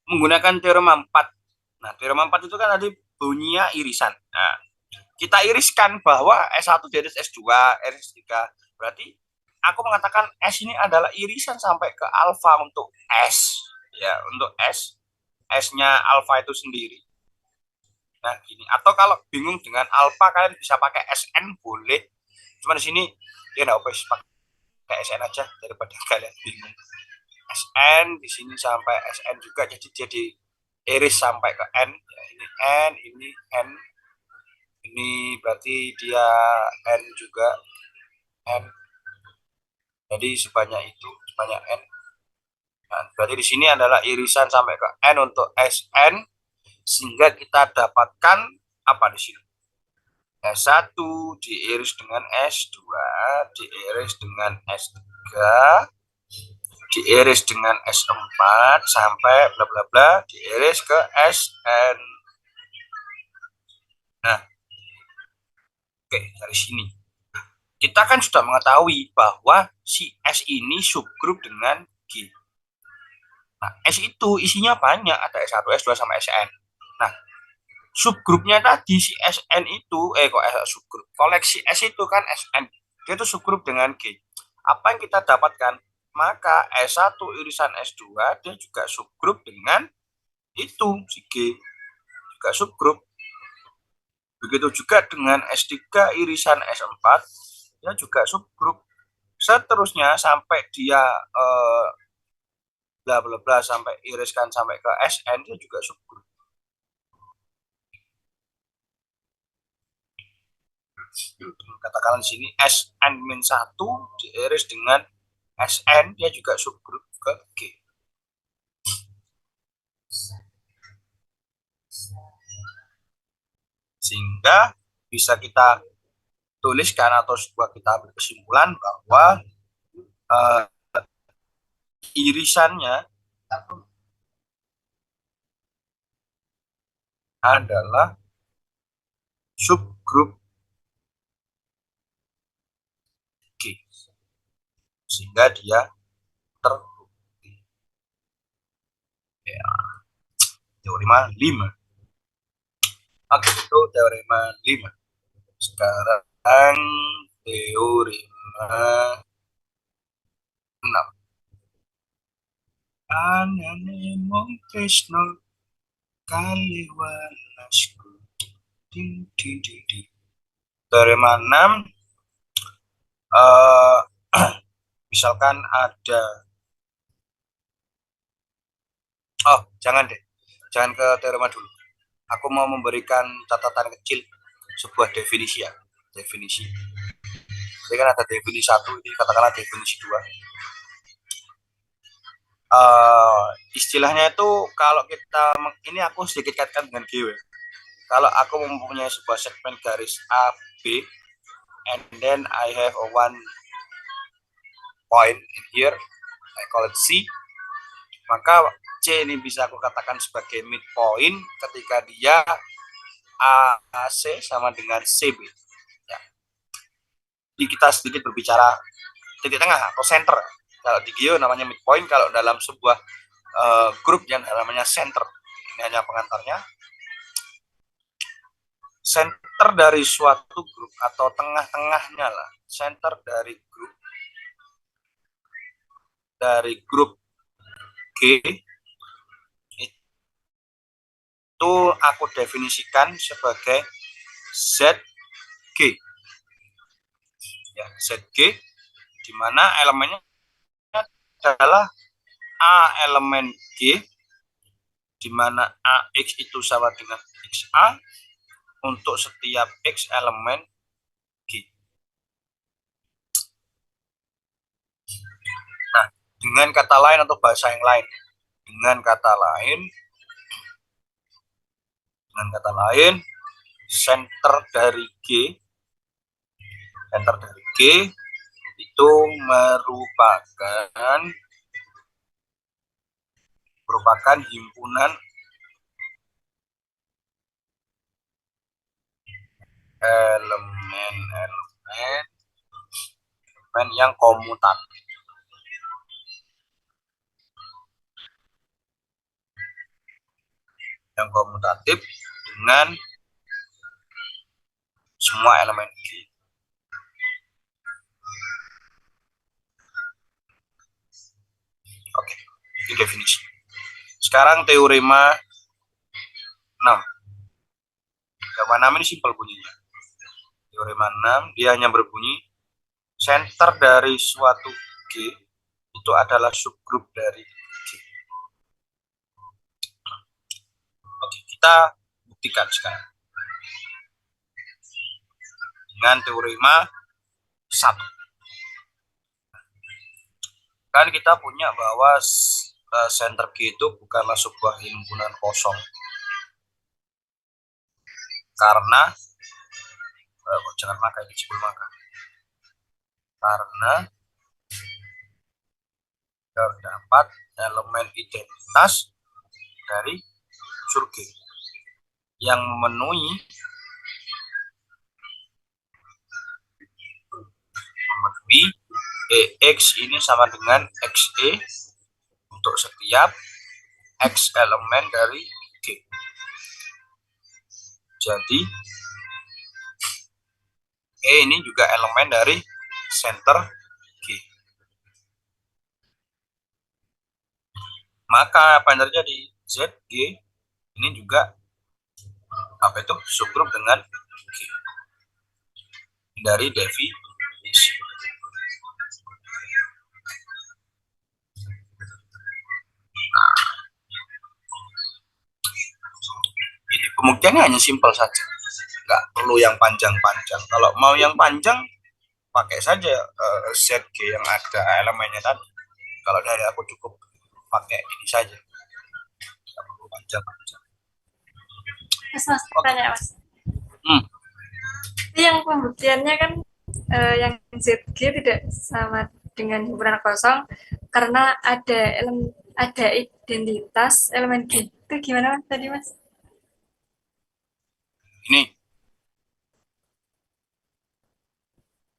menggunakan teorema 4. Nah, teorema 4 itu kan tadi bunyinya irisan. Nah, kita iriskan bahwa S1 di atas S2, S3. Berarti aku mengatakan S ini adalah irisan sampai ke alfa untuk S. Ya, untuk S. S-nya alfa itu sendiri. Nah, gini. Atau kalau bingung dengan alfa, kalian bisa pakai SN, boleh. Cuma di sini, ya nggak apa pakai SN aja, daripada kalian bingung. SN, di sini sampai SN juga, jadi iris sampai ke N. Ya, ini N, ini N. Ini berarti dia N juga, N. Jadi sebanyak itu, sebanyak N. Nah, berarti di sini adalah irisan sampai ke N untuk SN, sehingga kita dapatkan apa di sini? S1 diiris dengan S2, diiris dengan S3, diiris dengan S4, sampai bla bla bla, diiris ke SN. Nah, oke, dari sini. Kita kan sudah mengetahui bahwa si S ini subgrup dengan G. Nah, S itu isinya banyak, ada S1, S2, sama SN. Nah, subgrupnya tadi si SN itu, kok subgrup, koleksi S itu kan SN, dia itu subgrup dengan G. Apa yang kita dapatkan? Maka S1 irisan S2, dia juga subgrup dengan itu, si G, juga subgrup. Begitu juga dengan S3 irisan S4, dia juga subgrup. Seterusnya sampai dia bla bla bla sampai iriskan sampai ke SN, dia juga subgrup. Katakan di sini SN-1 diiris dengan SN, dia juga subgrup ke G. Sehingga bisa kita tuliskan atau sebuah kita ambil kesimpulan bahwa irisannya adalah subgrup G, sehingga dia terbukti. Ya. Teorema 5. Oke, itu teorema 5. Sekarang teorema 6. Anane mong Krishna kaliwanasku. Teorema 6, misalkan ada, jangan ke teorema dulu. Aku mau memberikan catatan kecil, sebuah definisi ya. Definisi. Jadi kan ada definisi 1, ini katakanlah definisi 2. Istilahnya itu kalau kita, ini aku sedikit kaitkan dengan GW. Kalau aku mempunyai sebuah segmen garis A, B, and then I have a one point in here, I call it C, maka C ini bisa aku katakan sebagai midpoint ketika dia AC sama dengan CB. Ya. Jadi kita sedikit berbicara titik tengah atau center. Kalau di Geo namanya midpoint, kalau dalam sebuah grup yang namanya center. Ini hanya pengantarnya. Center dari suatu grup atau tengah-tengahnya lah. Center dari grup G itu aku definisikan sebagai ZG. Ya, ZG di mana elemennya adalah A elemen G, di mana AX itu sama dengan XA untuk setiap X elemen G. Nah, dengan kata lain atau bahasa yang lain, dengan kata lain, center dari G itu merupakan himpunan elemen yang komutatif. Yang komutatif dengan semua elemen G. Oke, itu definisi. Sekarang teorema 6. Teorema 6 ini simpel bunyinya. Teorema 6 dia hanya berbunyi center dari suatu G itu adalah subgrup dari G. Oke, kita buktikan sekarang dengan teorema 1. Kan kita punya bahwa center G itu bukanlah sebuah himpunan kosong. Karena jangan makan ini sebelum makan. Karena terdapat elemen identitas dari unsur G yang memenuhi EX ini sama dengan XE untuk setiap X elemen dari G. Jadi E ini juga elemen dari center G. Maka apa yang terjadi? ZG ini juga apa itu? Subgrup dengan G. Dari definisi. Ini pembuktiannya hanya simpel saja, nggak perlu yang panjang-panjang. Kalau mau yang panjang, pakai saja ZG yang ada elemennya tadi. Kalau dari aku cukup pakai ini saja, nggak perlu panjang-panjang. Mas, tanya Mas. Itu yang pembuktiannya kan yang ZG tidak sama dengan himpunan kosong karena ada identitas elemen G. Itu gimana Mas tadi Mas? Ini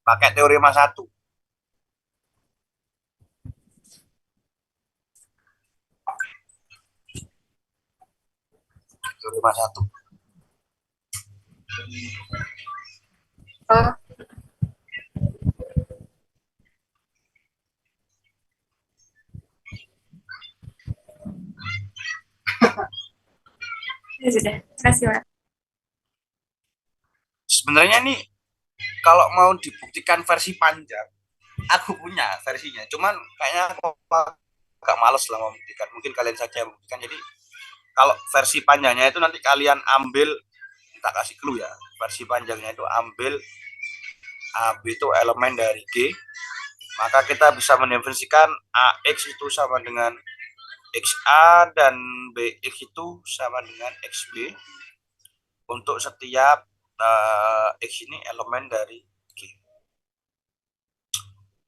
pakai teorema 1. Teorema 1. Oh. Ya sudah, kasih Mas. Sebenarnya nih kalau mau dibuktikan versi panjang, aku punya versinya. Cuman kayaknya aku agak males lah membuktikan. Mungkin kalian saja yang membuktikan. Jadi kalau versi panjangnya itu nanti kalian ambil, tak kasih clue ya. Versi panjangnya itu ambil AB itu elemen dari G. Maka kita bisa mendefinisikan AX itu sama dengan XA dan BX itu sama dengan XB. Untuk setiap X ini elemen dari G.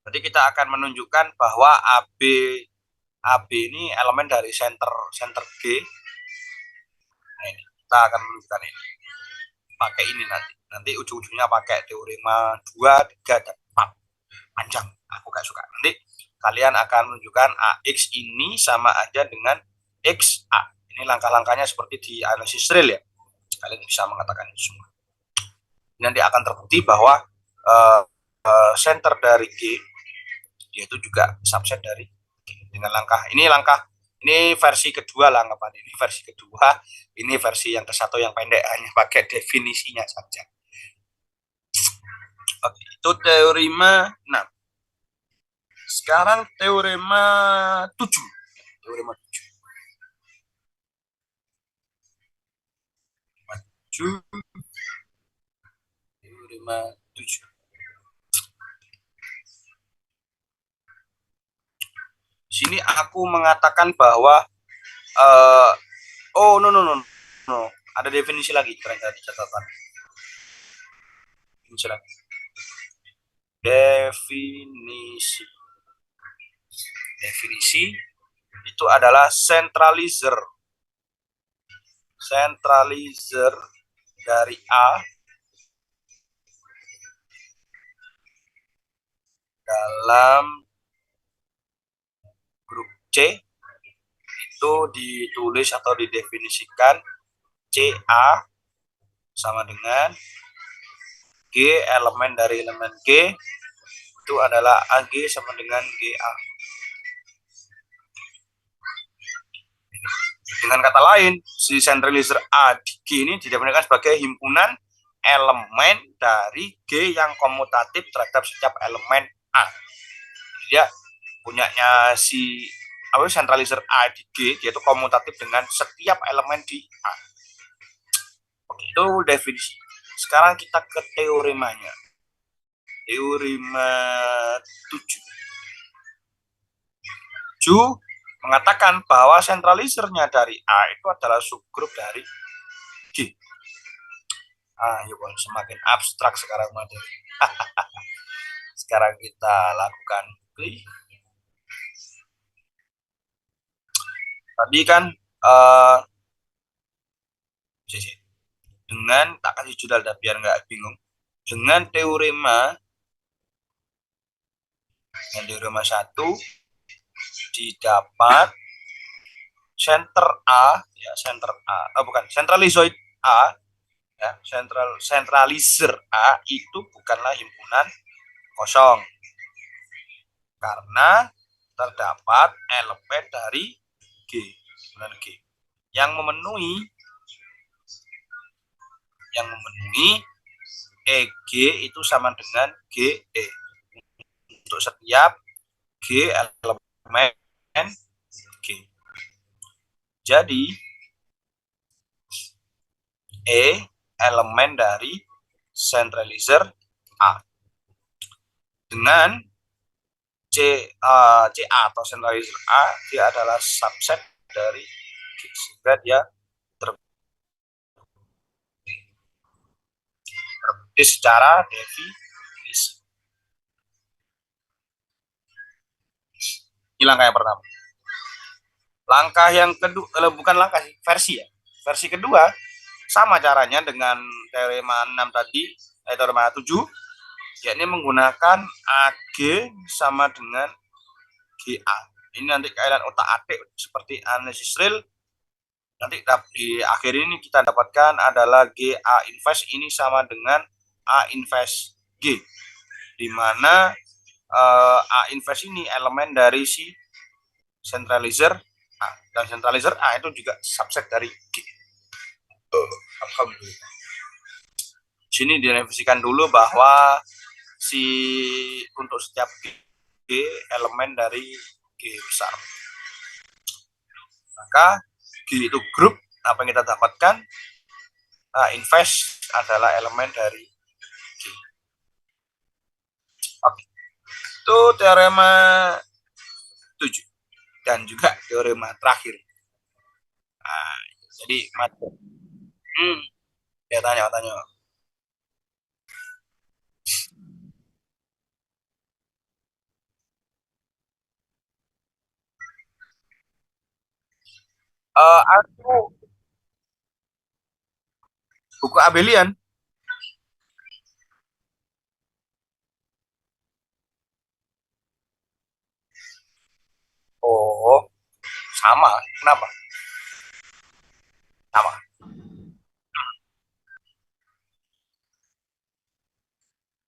Jadi kita akan menunjukkan bahwa AB ini elemen dari center G. Nah, ini kita akan menunjukkan ini. Pakai ini nanti ujung-ujungnya pakai teorema 2, 3, dan 4. Panjang, aku gak suka. Nanti kalian akan menunjukkan AX ini sama aja dengan XA. Ini langkah-langkahnya seperti di analisis real ya. Kalian bisa mengatakan itu semua. Nanti akan terbukti bahwa center dari G dia itu juga subset dari G. Dengan ini versi kedua lah, anggapan ini versi kedua, ini versi yang ke-1 yang pendek, hanya pakai definisinya saja. Oke, itu teorema 6. Sekarang teorema 7. Teorema 7. Teorema 7. Di sini aku mengatakan bahwa no. Ada definisi lagi ternyata di catatan. Definisi itu adalah centralizer dari A dalam grup C itu ditulis atau didefinisikan CA sama dengan G, elemen dari elemen G itu adalah AG sama dengan GA. Dengan kata lain, si centralizer A di G ini didefinisikan sebagai himpunan elemen dari G yang komutatif terhadap setiap elemen A. Dia punyanya si centralizer A di G, yaitu komutatif dengan setiap elemen di A. Oke, itu definisi. Sekarang kita ke teoremanya. Teorema 7. 7 mengatakan bahwa sentralizernya dari A itu adalah subgrup dari G. Yuk, semakin abstrak sekarang materi. Sekarang kita lakukan bukti. Tadi kan dengan tak kasih judul biar nggak bingung. Dengan teorema 1 didapat centralizoid A ya, centralizer A itu bukanlah himpunan kosong karena terdapat elemen dari G yang memenuhi EG itu sama dengan GE untuk setiap G elemen G. Jadi E elemen dari centralizer A dengan CA atau centralizer A dia adalah subset dari G sehingga dia terbukti secara definisi. Ini langkah yang pertama. Langkah yang kedua, bukan langkah sih, versi ya. Versi kedua sama caranya dengan teorema 6 tadi, teorema 7, yakni menggunakan AG sama dengan GA. Ini nanti kaitan otak-atik seperti analisis real. Nanti di akhir ini kita dapatkan adalah GA inverse ini sama dengan A inverse G, di mana A inverse ini elemen dari si centralizer A, dan centralizer A itu juga subset dari G. Alhamdulillah. Sini direvisikan dulu bahwa untuk setiap G elemen dari G besar. Maka G itu grup, apa yang kita dapatkan? Inverse adalah elemen dari G. Oke. Itu teorema 7 dan juga teorema terakhir. Jadi ya tanya. Aku buku Abelian. Oh, sama. Kenapa? Sama.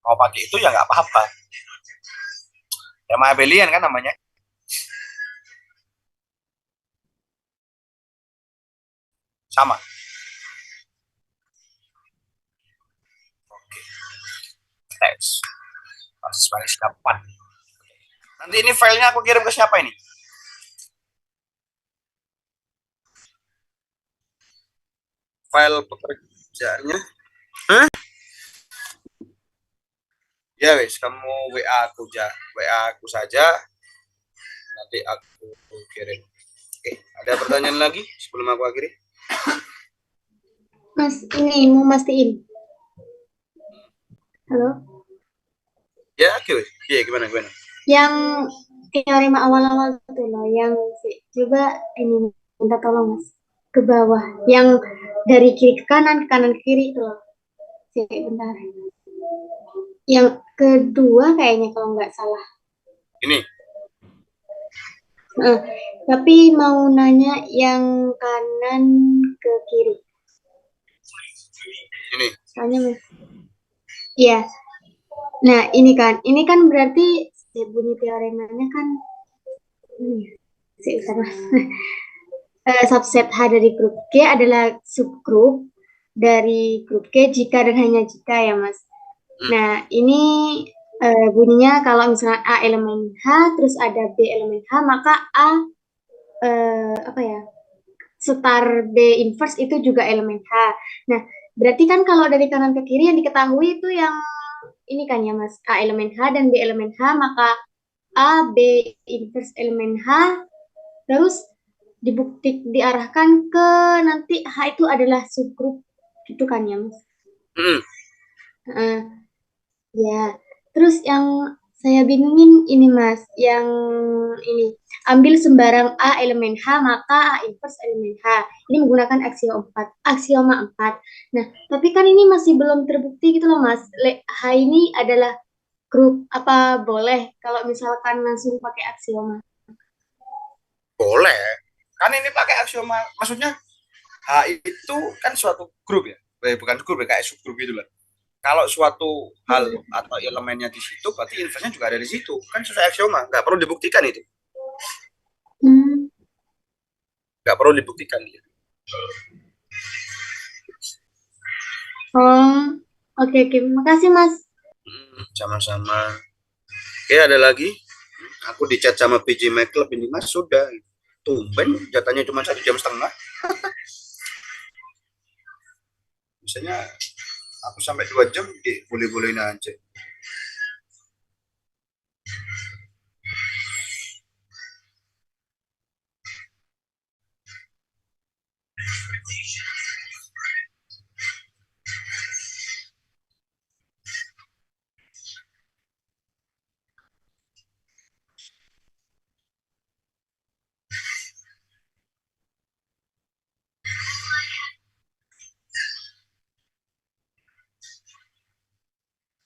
Mau pakai itu ya nggak apa-apa. Tema Abelian kan namanya. Sama. Oke. Tes. Baris dapat. Nanti ini filenya aku kirim ke siapa ini? File pekerjaannya. Ya wes, kamu WA aku saja. Nanti aku kirim. Oke, ada pertanyaan lagi sebelum aku akhiri? Mas, ini mau mastiin. Halo? Ya, oke wes. Iya, gimana? Yang teorema awal-awal itu loh, yang coba ini minta tolong Mas ke bawah, yang dari kiri ke kanan ke kiri itu loh. Bentar. Yang kedua kayaknya kalau nggak salah. Ini Tapi mau nanya yang kanan ke kiri. ini. Soalnya iya. Nah, ini kan berarti bunyi teoremanya kan ini. Sebentar, Mas. Subset H dari grup G adalah subgrup dari grup G jika dan hanya jika ya, Mas. Nah, ini bunyinya kalau misalnya A elemen H, terus ada B elemen H, maka A apa ya, star B inverse itu juga elemen H. Nah, berarti kan kalau dari kanan ke kiri yang diketahui itu yang ini kan ya, Mas, A elemen H dan B elemen H, maka A, B inverse elemen H, terus diarahkan ke nanti H itu adalah subgrup gitu kan ya, Mas? Ya, terus yang saya bingungin ini Mas, yang ini ambil sembarang A elemen H maka A inverse elemen H. Ini menggunakan aksioma 4. Nah, tapi kan ini masih belum terbukti gitu loh Mas. H ini adalah grup, apa boleh kalau misalkan langsung pakai aksioma? Boleh. Kan ini pakai aksioma. Maksudnya H itu kan suatu grup ya. Bukan grup ya, kayak subgrup gitu lah. Kalau suatu hal atau elemennya di situ, berarti inverse-nya juga ada di situ. Kan sesuai aksioma, nggak perlu dibuktikan itu. Nggak perlu dibuktikan. Gitu. Oh, oke. Makasih Mas. Sama-sama. Oke, ada lagi? Aku dicat sama PJ McClub ini Mas, sudah. Tumben, jatahnya cuma 1,5 jam. Misalnya aku sampai 2 jam, boleh-bolehin aja.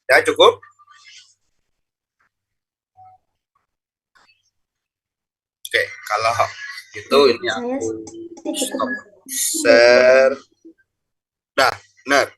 Ya, cukup. Oke, kalau itu ini Saya aku sih cukup. stop share. Nah, benar.